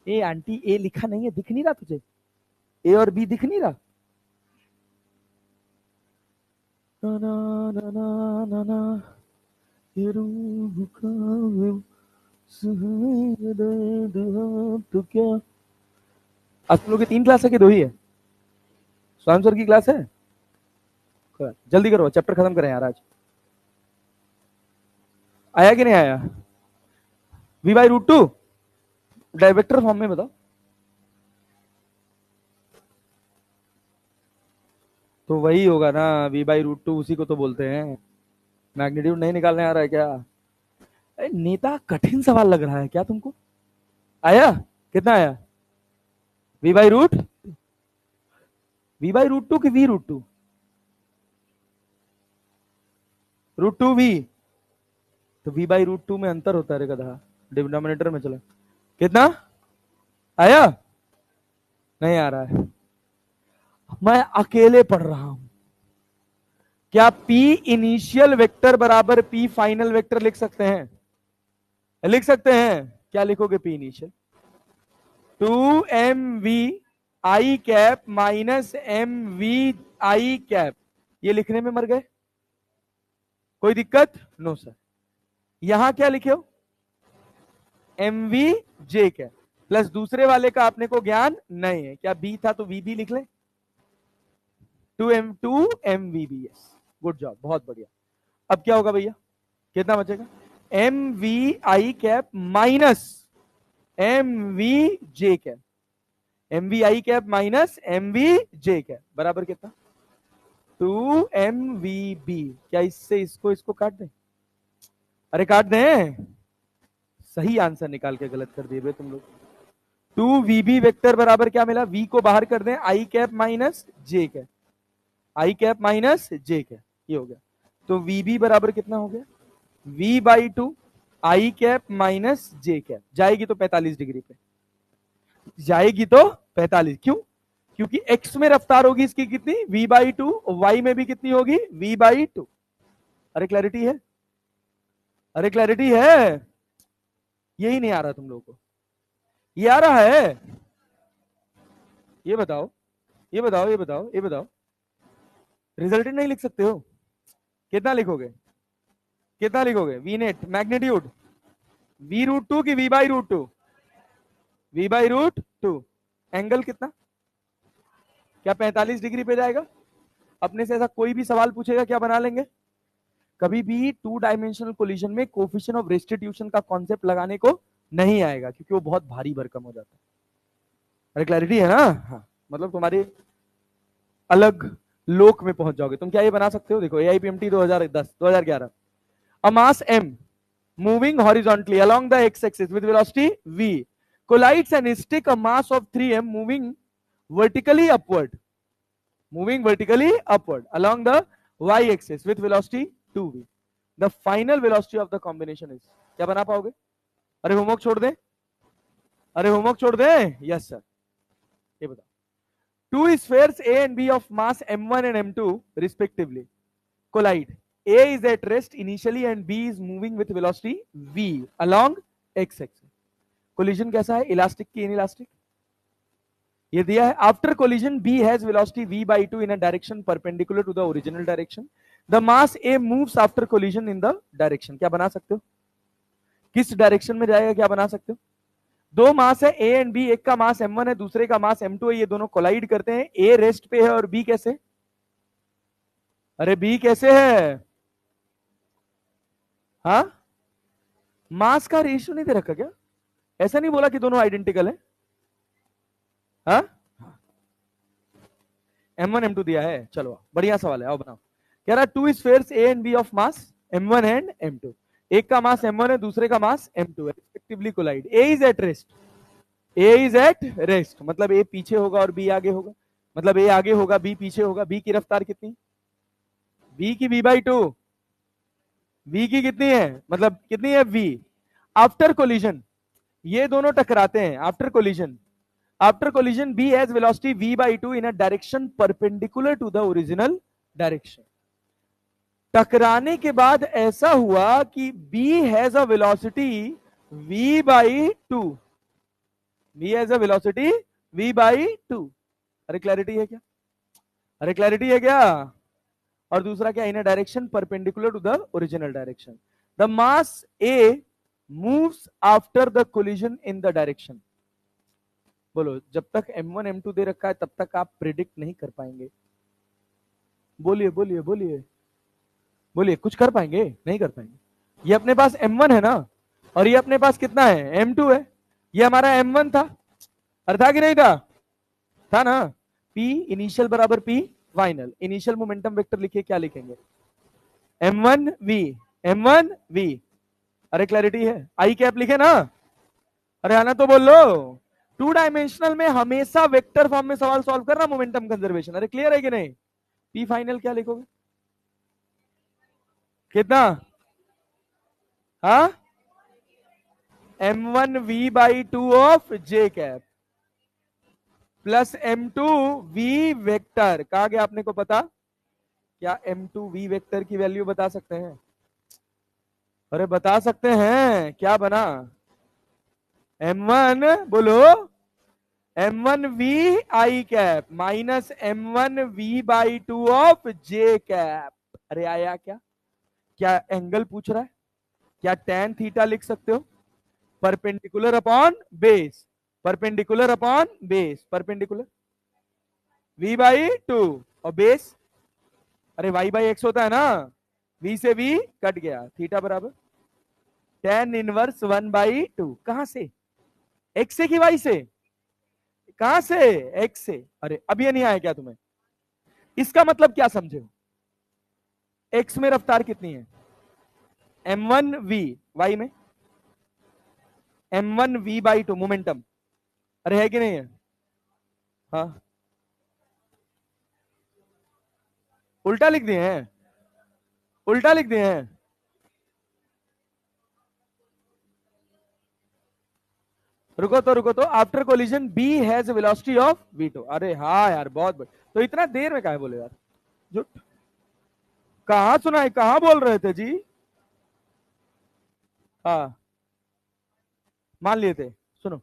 Speaker 1: ए आंटी, ए लिखा नहीं है, दिख नहीं रहा तुझे? ए और बी दिख नहीं रहा? ना ना ना ना ना ना, ये रूह का तो क्या। आज तुम लोग की 3 क्लास है कि 2 ही है? स्वामी सर की क्लास है? जल्दी करो, चैप्टर खत्म करें यार आज। आया कि नहीं आया? v/√2 वेक्टर फॉर्म में बताओ। तो वही होगा ना, v/√2 उसी को तो बोलते हैं। मैग्नीट्यूड नहीं निकालने आ रहा है क्या? अरे नेता, कठिन सवाल लग रहा है क्या तुमको? आया? कितना आया? v/√2 की v√2? √2v। तो v/√2 में अंतर होता है रे गधा, डिनोमिनेटर में चला। कितना आया? नहीं आ रहा है। मैं अकेले पढ़ रहा हूं। क्या p इनिशियल वेक्टर बराबर p फाइनल वेक्टर लिख सकते हैं? लिख सकते हैं। क्या लिखोगे p initial? 2mv i cap minus mv I cap. ये लिखने में मर गए? कोई दिक्कत? No sir. यहां क्या लिखे हो? mv j कैप प्लस दूसरे वाले का अपने को ज्ञान नहीं है, क्या b था तो vb लिख ले। 2mvb। यस, गुड जॉब, बहुत बढ़िया। अब क्या होगा भैया? कितना बचेगा? mv आई cap minus mv j cap. mv आई cap minus mv j cap बराबर कितना? 2mvb। क्या इससे इसको इसको काट दें? अरे काट दें। सही आंसर निकाल के गलत कर दिए बे तुम लोग। 2vb वेक्टर बराबर क्या मिला? v को बाहर कर दें, आई कैप माइनस j कैप, आई कैप माइनस j कैप, ये हो गया। तो vb बराबर कितना हो गया? v/2 आई कैप माइनस j कैप। जाएगी तो 45 डिग्री पे जाएगी, तो 45। क्यों? क्योंकि x में रफ्तार होगी इसकी कितनी? v/2। y में भी कितनी होगी? v/2। अरे क्लैरिटी है? अरे क्लैरिटी है? यही नहीं आ रहा तुम लोगों को? ये आ रहा है? ये बताओ, ये बताओ, ये बताओ, ये बताओ। रिजल्टेंट नहीं लिख सकते हो? कितना लिखोगे? कितना लिखोगे? वी नेट मैग्नीट्यूड v/√2 की v/√2? v/√2। एंगल कितना? क्या 45 डिग्री पे जाएगा? अपने से ऐसा कोई भी सवाल पूछेगा क्या बना लेंगे? कभी भी टू डायमेंशनल कोलिजन में कोफिशिएंट ऑफ रेस्टिट्यूशन का कॉन्सेप्ट लगाने को नहीं आएगा, क्योंकि वो बहुत भारी भरकम हो जाता है। अरे क्लैरिटी है ना? हाँ, मतलब तुम्हारे अलग लोक में पहुंच जाओगे तुम। क्या ये बना सकते हो? देखो AIPMT 2011। A mass m moving horizontally along the x-axis with velocity v collides and stick a mass of 3m moving vertically upward along the y-axis with velocity 2v. The final velocity of the combination is? क्या बना पाओगे? अरे homework छोड़ दें? अरे homework छोड़ दें? Yes sir. ये बताओ। Two spheres A and B of mass m1 and m2 respectively collide. A is at rest initially and B is moving with velocity v along x-axis. Collision कैसा है? Elastic की inelastic? ये दिया है। After collision B has velocity v/2 in a direction perpendicular to the original direction. The mass A moves after collision in the direction. क्या बना सकते हो? किस डायरेक्शन में जाएगा? क्या बना सकते हो? दो मास है A एंड B, एक का मास m1 है, दूसरे का मास m2 है। ये दोनों कोलाइड करते हैं। A रेस्ट पे है और B कैसे? अरे B कैसे है? हाँ, मास का रेशियो नहीं दे रखा क्या? ऐसा नहीं बोला कि दोनों आइडेंटिकल है? हाँ, m1 m2 दिया है। चलो बढ़िया सवाल है, आओ बनाओ। कह रहा to spheres A and B of mass m1 and m2। एक का मास m1 है, दूसरे का मास m2 है, respectively collide. A is at rest, A is at rest मतलब A पीछे होगा और B आगे होगा। मतलब A आगे होगा, B पीछे होगा। B की रफ्तार कितनी? V की v/2। V की कितनी है? मतलब कितनी है V? आफ्टर कोलिजन ये दोनों टकराते हैं। After collision B has velocity v/2 in a direction perpendicular to the original direction. टकराने के बाद ऐसा हुआ कि B has a velocity v/2। B has a velocity v/2। अरे क्लैरिटी है क्या? अरे क्लैरिटी है क्या? और दूसरा क्या? In a direction perpendicular to the original direction. The mass A moves after the collision in the direction. बोलो, जब तक m1 m2 दे रखा है तब तक आप प्रिडिक्ट नहीं कर पाएंगे। बोलिए बोलिए बोलिए बोलिए, कुछ कर पाएंगे? नहीं कर पाएंगे। ये अपने पास m1 है ना, और ये अपने पास कितना है, m2 है। ये हमारा m1 था, अरे था कि नहीं था, था ना। p इनिशियल बराबर p final. Initial momentum vector लिखिए, क्या लिखेंगे, m1v, m1v। अरे क्लैरिटी है, आई कैप लिखे ना, अरे आना तो बोल लो। टू डायमेंशनल में हमेशा वेक्टर फॉर्म में सवाल सॉल्व करना, मोमेंटम कंजर्वेशन। अरे क्लियर है कि नहीं, पी फाइनल क्या लिखोगे, कितना, हाँ, m1v/2 of J cap plus m2v vector. कहा गया आपने को पता, क्या m2v वेक्टर की वैल्यू बता सकते हैं, अरे बता सकते हैं, क्या बना, m1 बोलो, m1v I cap minus m1v/2 of J cap. अरे आया क्या, क्या एंगल पूछ रहा है, क्या tan थीटा लिख सकते हो, perpendicular upon base, perpendicular upon base, perpendicular v/2 और बेस, अरे y/x होता है ना, v से v कट गया, थीटा बराबर tan इनवर्स 1/2। कहां से, x से कि y से, कहां से, x से। अरे अब ये नहीं आया क्या तुम्हें, इसका मतलब क्या समझे हो, x में रफ्तार कितनी है, m1v, y में m1v/2 मोमेंटम, अरे है कि नहीं है, हाँ, उल्टा लिख दिए हैं, उल्टा लिख दिए हैं, रुको तो after collision B has velocity of v2। अरे हाँ यार बहुत बढ़िया, तो इतना देर में काहे बोले यार, जो कहां सुनाई, कहां बोल रहे थे जी, हाँ मान लिए थे। सुनो,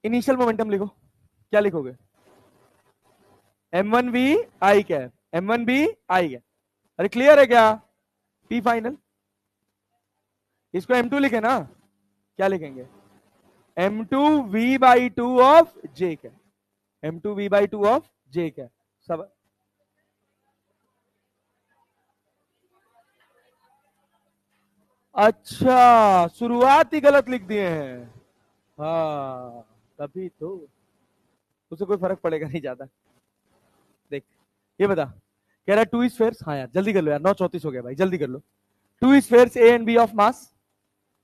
Speaker 1: इनिशियल मोमेंटम लिखो, क्या लिखोगे, m1v आई कैप, m1v आई कैप। अरे क्लियर है क्या, p फाइनल, इसको m2 लिखे ना, क्या लिखेंगे, m2v/2 of j cap, m2v/2 of j cap. सब अच्छा, शुरुआत ही गलत लिख दिए हैं, हाँ तभी तो, उसे कोई फर्क पड़ेगा नहीं ज्यादा। देख, ये बता, कह रहा है टू स्फेयर्स, हाँ यार जल्दी कर लो यार, 9:34 हो गया भाई, जल्दी कर लो। Two spheres A and B of mass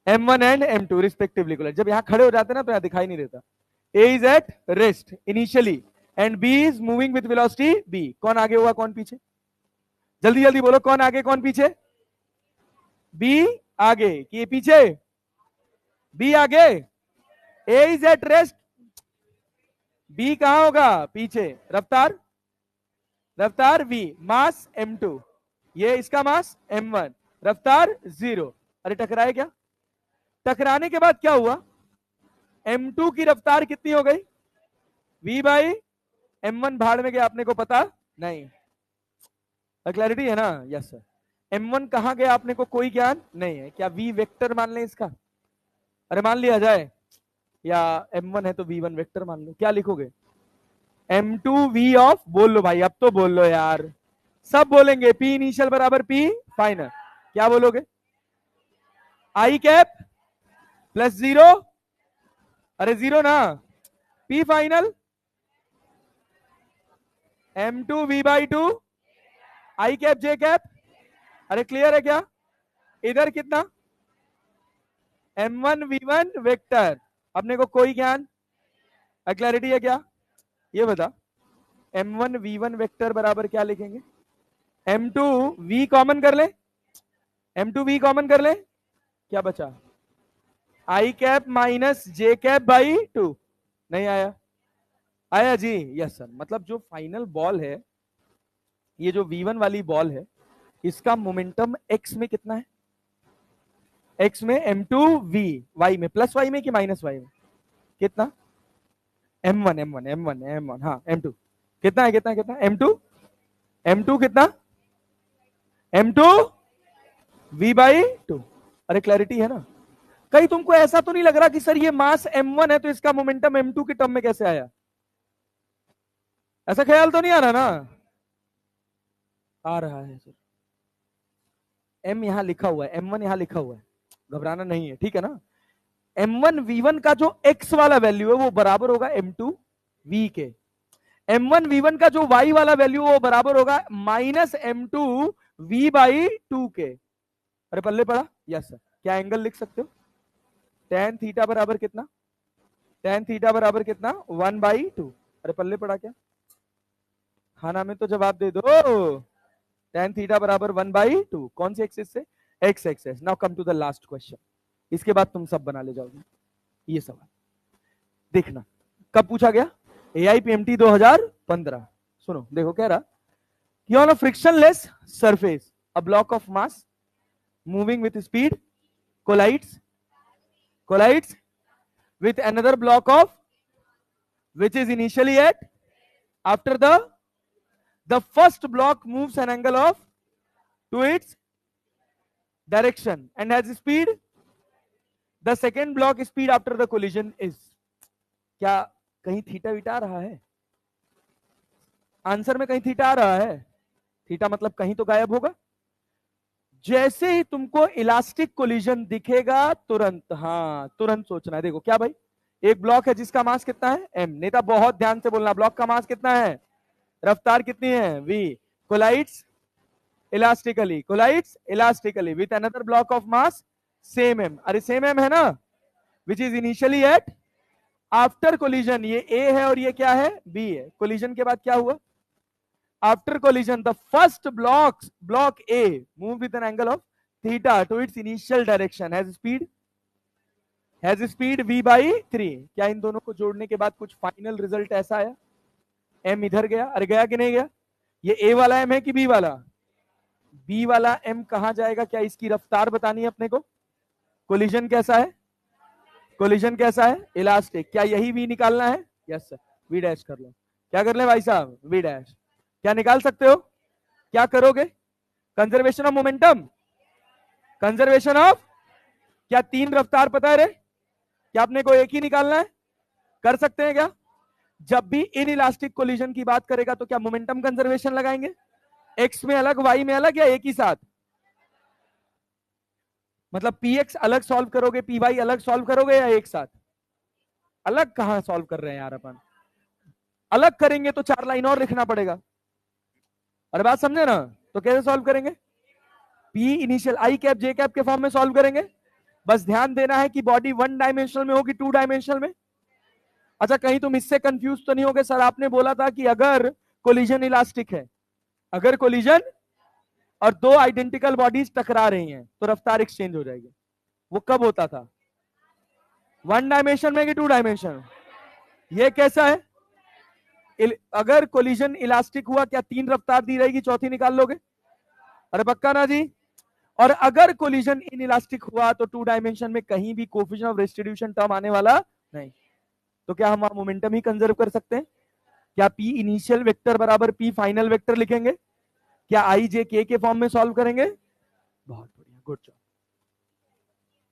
Speaker 1: m1 and m2 respectively collide. जब यहां खड़े हो जाते ना तो यहां दिखाई नहीं देता। a is at rest initially and b is moving with velocity b। कौन आगे हुआ कौन पीछे, जल्दी जल्दी बोलो, कौन आगे कौन पीछे, b आगे कि पीछे, b आगे, a is at rest, b कहां होगा पीछे, रफ्तार, रफ्तार v, मास m2, ये इसका मास m1, रफ्तार 0। अरे टकराए क्या, टकराने के बाद क्या हुआ, m2 की रफ्तार कितनी हो गई, v/m1 भाड़ में गया, आपने को पता नहीं, क्लैरिटी है ना, यस सर। m1 कहां गया आपने को कोई ज्ञान नहीं है, क्या v वेक्टर मान लें इसका, अरे मान लिया जाए, या m1 है तो v1 वेक्टर मान लो, क्या लिखोगे, m2v ऑफ, बोल लो भाई अब तो बोल लो यार, सब बोलेंगे, p इनिशियल बराबर p फाइनल, क्या बोलोगे, आई कैप प्लस 0, अरे 0 ना, p फाइनल m2v/2 आई कैप जे कैप। अरे क्लियर है क्या, इधर कितना, m1v1 वेक्टर, अपने को कोई ज्ञान, क्लैरिटी है क्या, ये बता, m1v1 वेक्टर बराबर क्या लिखेंगे, m2v कॉमन कर ले, m2v कॉमन कर ले, क्या बचा, I cap minus J cap by 2। नहीं आया, आया जी, यस सर। मतलब जो फाइनल बॉल है, ये जो v1 वाली बॉल है, इसका मोमेंटम x में कितना है, x में m2v, y में प्लस y में कि माइनस y में, कितना, m1 हाँ m2 कितना है, कितना कितना m2, m2 कितना, m2 v/2। अरे क्लैरिटी है ना, कहीं तुमको ऐसा तो नहीं लग रहा कि सर ये मास m1 है तो इसका मोमेंटम m2 के टर्म में कैसे आया, ऐसा ख्याल तो नहीं आ रहा ना, आ रहा है सर, एम यहां लिखा हुआ है, M1 यहां लिखा हुआ है, घबराना नहीं है, ठीक है ना। M1 V1 का जो x वाला वैल्यू है वो बराबर होगा M2 V के। M1 V1 का जो y वाला वैल्यू वो बराबर होगा माइनस M2 V बाई 2 के। अरे पल्ले पड़ा, यस सर। क्या एंगल लिख सकते हो? tan थीटा बराबर कितना? tan थीटा बराबर कितना? 1/2। अरे पल्ले पड़ा क्या? खाना में तो जवाब दे दो। tan थीटा बराबर 1/2। कौन से एक्सिस से? x axis. Now come to the last question, इसके बाद तुम सब बना ले जाओगे ये सवाल। देखना कब पूछा गया, AIPMT 2015। सुनो देखो, कह रहा कि on a frictionless surface a block of mass moving with speed collides with another block of which is initially at after the first block moves an angle of to its direction and has speed, the second block speed after the collision is। क्या कहीं theta Vita आ रहा है? Answer में कहीं theta आ रहा है? Theta मतलब कहीं तो गायब होगा। जैसे ही तुमको इलास्टिक कोलिजन दिखेगा तुरंत, हाँ तुरंत सोचना है। देखो क्या भाई, एक ब्लॉक है जिसका मास कितना है? m। नेता बहुत ध्यान से बोलना, ब्लॉक का मास कितना है? रफ्तार कितनी है? v। Collides elastically with another block of mass same m। अरे सेम m है ना, which is initially at after collision. ये a है और ये क्या है? b है। कोलिजन के बाद क्या हुआ? After collision, the first block A move with an angle of theta to its initial direction, has speed v by 3। क्या इन दोनों को जोड़ने के बाद कुछ फाइनल रिजल्ट ऐसा आया? m इधर गया, अरे गया कि नहीं गया? ये A वाला m है कि B वाला? B वाला m कहां जाएगा? क्या इसकी रफ्तार बतानी है अपने को? कोलिजन कैसा है? इलास्टिक। क्या यही v निकालना है? यस सर, v डैश कर लो। क्या कर ले भाई साहब? v dash. क्या निकाल सकते हो? क्या करोगे? कंजर्वेशन ऑफ मोमेंटम, क्या 3 रफ्तार पता है रे? क्या आपने को एक ही निकालना है? कर सकते हैं क्या? जब भी इन इलास्टिक कोलिजन की बात करेगा तो क्या मोमेंटम कंजर्वेशन लगाएंगे? एक्स में अलग, वाई में अलग, या एक ही साथ? मतलब px अलग सॉल्व करोगे, py अलग सॉल्व करोगे, या एक साथ? अलग कहां सॉल्व कर रहे हैं यार अपन, अलग करेंगे तो 4 लाइन और लिखना पड़ेगा। अरे बात समझे ना? तो कैसे सॉल्व करेंगे? P इनिशियल आई कैप जे कैप के फॉर्म में सॉल्व करेंगे। बस ध्यान देना है कि बॉडी 1 डायमेंशनल में होगी, 2 डायमेंशनल में। अच्छा कहीं तुम इससे कंफ्यूज तो नहीं होगे, सर आपने बोला था कि अगर कोलिजन इलास्टिक है, अगर कोलिजन और 2 आइडेंटिकल बॉडीज टकरा रही हैं तो रफ्तार एक्सचेंज हो जाएगी। वो कब होता था? 1 डायमेंशन में कि 2 डायमेंशन? ये कैसा है? अगर कोलिजन इलास्टिक हुआ, क्या 3 रफ्तार दी रहेगी, चौथी निकाल लोगे? अरे पक्का ना जी? और अगर कोलिजन इन इलास्टिक हुआ तो 2 डायमेंशन में कहीं भी कोफिशिएंट ऑफ रेस्टिट्यूशन टर्म आने वाला नहीं। तो क्या हम मोमेंटम ही कंजर्व कर सकते हैं? क्या P इनिशियल वेक्टर बराबर P फाइनल वेक्टर लिखेंगे? क्या आई जे के फॉर्म में सॉल्व करेंगे? बहुत बढ़िया, गुड जॉब।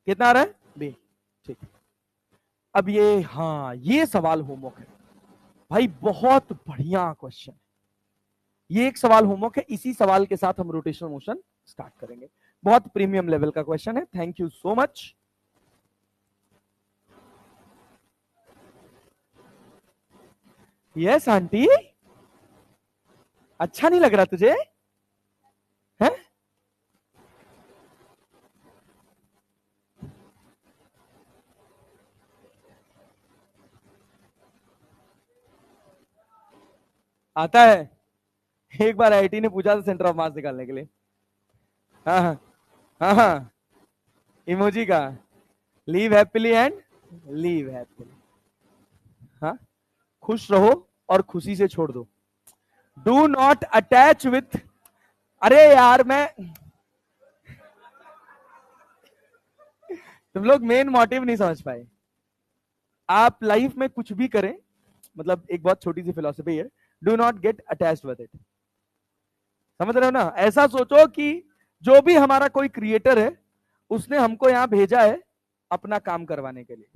Speaker 1: कितना आ रहा है? बी। ठीक है, अब ये, हाँ ये सवाल होमवर्क है भाई, बहुत बढ़िया क्वेश्चन। ये एक सवाल होमवर्क है, इसी सवाल के साथ हम रोटेशनल मोशन स्टार्ट करेंगे। बहुत प्रीमियम लेवल का क्वेश्चन है। Thank you so much. Yes aunty, अच्छा नहीं लग रहा तुझे? है? आता है। एक बार आईआईटी ने पूछा था सेंटर ऑफ मास निकालने के लिए। हाँ हाँ हाँ हाँ, इमोजी का leave happily and leave happily. हाँ, खुश रहो और खुशी से छोड़ दो। डू नॉट अटैच विथ, अरे यार मैं, तुम लोग मेन मोटिव नहीं समझ पाए। आप लाइफ में कुछ भी करें, मतलब एक बहुत छोटी सी फिलॉसफी है, do not get attached with it. समझ रहे हो ना? ऐसा सोचो कि जो भी हमारा कोई क्रिएटर है उसने हमको यहां भेजा है अपना काम करवाने के लिए।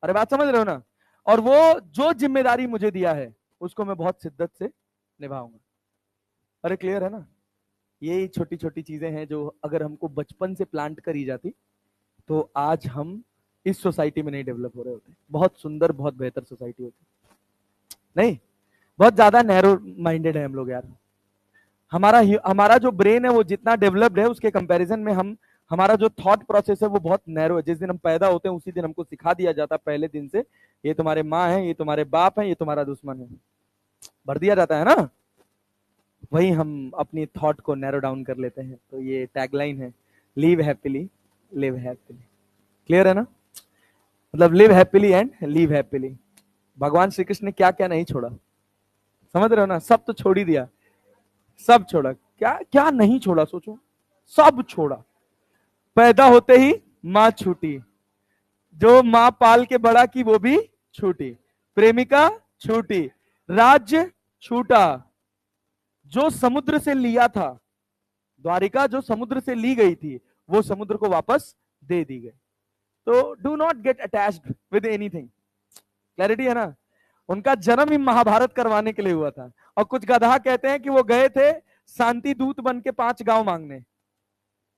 Speaker 1: अरे बात समझ रहे हो ना? और वो जो जिम्मेदारी मुझे दिया है उसको मैं बहुत शिद्दत से निभाऊंगा। अरे क्लियर है ना? यही छोटी छोटी चीजें हैं जो अगर हमको बचपन से प्लांट करी जाती तो आज हम इस सोसाइटी में नहीं डेवलप हो रहे होते। बहुत सुंदर, बहुत बेहतर सोसाइटी होती। नहीं, बहुत ज्यादा नैरो माइंडेड है हम लोग यार। हमारा हमारा जो ब्रेन है वो जितना डेवलप्ड है उसके कंपैरिजन में हम, हमारा जो थॉट प्रोसेस है वो बहुत नैरो है। जिस दिन हम पैदा होते हैं उसी दिन हमको सिखा दिया जाता है पहले दिन से, ये तुम्हारे माँ है, ये तुम्हारे बाप है, ये तुम्हारा दुश्मन है, भर दिया जाता है ना। वही हम अपनी थॉट को नैरो डाउन कर लेते हैं। तो ये टैगलाइन है, live happily, live happily. Clear है ना? मतलब live happily and live happily. भगवान श्री कृष्ण ने क्या क्या नहीं छोड़ा, समझ रहे हो ना? सब तो छोड़ ही दिया, सब छोड़ा। क्या क्या नहीं छोड़ा सोचो, सब छोड़ा। पैदा होते ही मां छूटी, जो मां पाल के बड़ा की वो भी छूटी, प्रेमिका छूटी, राज्य छूटा, जो समुद्र से लिया था, द्वारिका जो समुद्र से ली गई थी वो समुद्र को वापस दे दी गई। तो do not get attached with anything. Clarity है ना? उनका जन्म ही महाभारत करवाने के लिए हुआ था। और कुछ गधा कहते हैं कि वो गए थे शांति दूत बन के 5 गांव मांगने।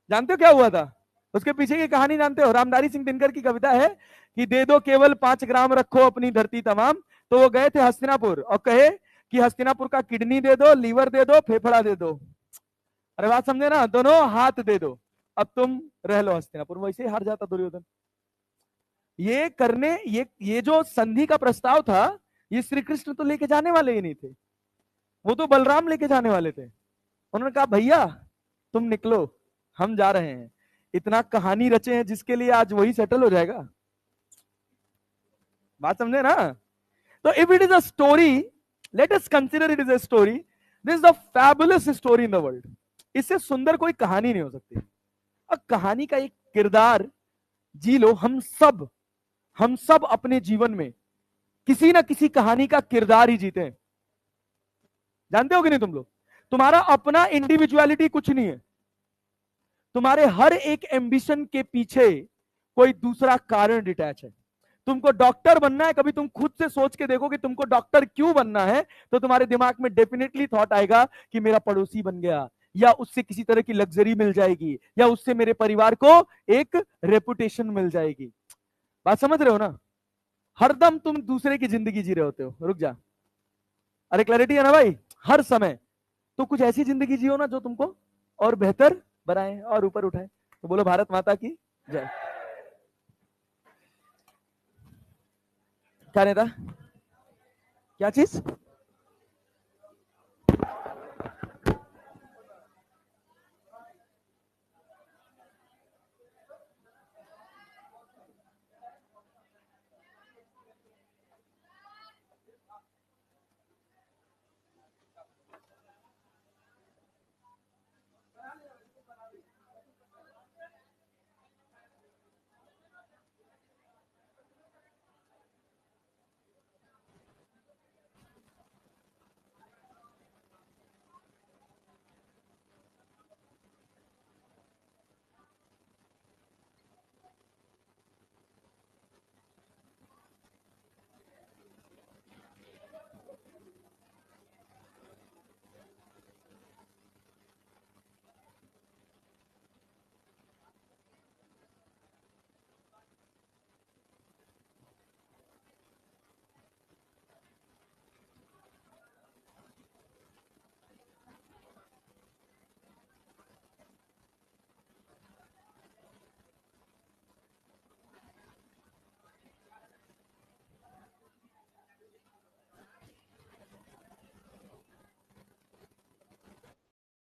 Speaker 1: जानते हो क्या हुआ था? उसके पीछे की कहानी जानते हो? रामधारी सिंह दिनकर की कविता है कि दे दो केवल 5 ग्राम, रखो अपनी धरती तमाम। तो वो गए थे हस्तिनापुर और कहे कि हस्तिनापुर का किडनी दे दो, लीवर दे दो, फेफड़ा दे दो। अरे बात समझे ना? दोनों हाथ दे दो, अब तुम रह लो हस्तिनापुर। वैसे ही हार जाता दुर्योधन। ये करने, ये जो संधि का प्रस्ताव था, ये श्री कृष्ण तो लेके जाने वाले ही नहीं थे, वो तो बलराम लेके जाने वाले थे। उन्होंने कहा भैया तुम निकलो, हम जा रहे हैं। इतना कहानी रचे हैं जिसके लिए आज वही सेटल हो जाएगा। बात समझे ना? तो if it is a story, let us consider it is a story, this is the fabulous story in the world. इससे सुंदर कोई कहानी नहीं हो सकती। अब कहानी का एक किरदार जी लो। हम सब अपने जीवन में किसी ना किसी कहानी का किरदार ही जीते हैं। जानते हो कि नहीं तुम लोग? तुम्हारा अपना इंडिविजुअलिटी कुछ नहीं है। तुम्हारे हर एक एम्बिशन के पीछे कोई दूसरा कारण डिटैच है। तुमको डॉक्टर बनना है, कभी तुम खुद से सोच के देखो कि तुमको डॉक्टर क्यों बनना है, तो तुम्हारे दिमाग में डेफिनेटली थॉट आएगा कि मेरा पड़ोसी बन गया, या उससे किसी तरह की लग्जरी मिल जाएगी, या उससे मेरे परिवार को एक रेपुटेशन मिल जाएगी। बात समझ रहे हो ना? हरदम तुम दूसरे की जिंदगी जी रहे होते हो। रुक जा, अरे क्लैरिटी है ना भाई? हर समय तो कुछ ऐसी जिंदगी जियो ना जो तुमको और बेहतर बनाए और ऊपर उठाए। तो बोलो भारत माता की जय। क्या नेता? क्या चीज?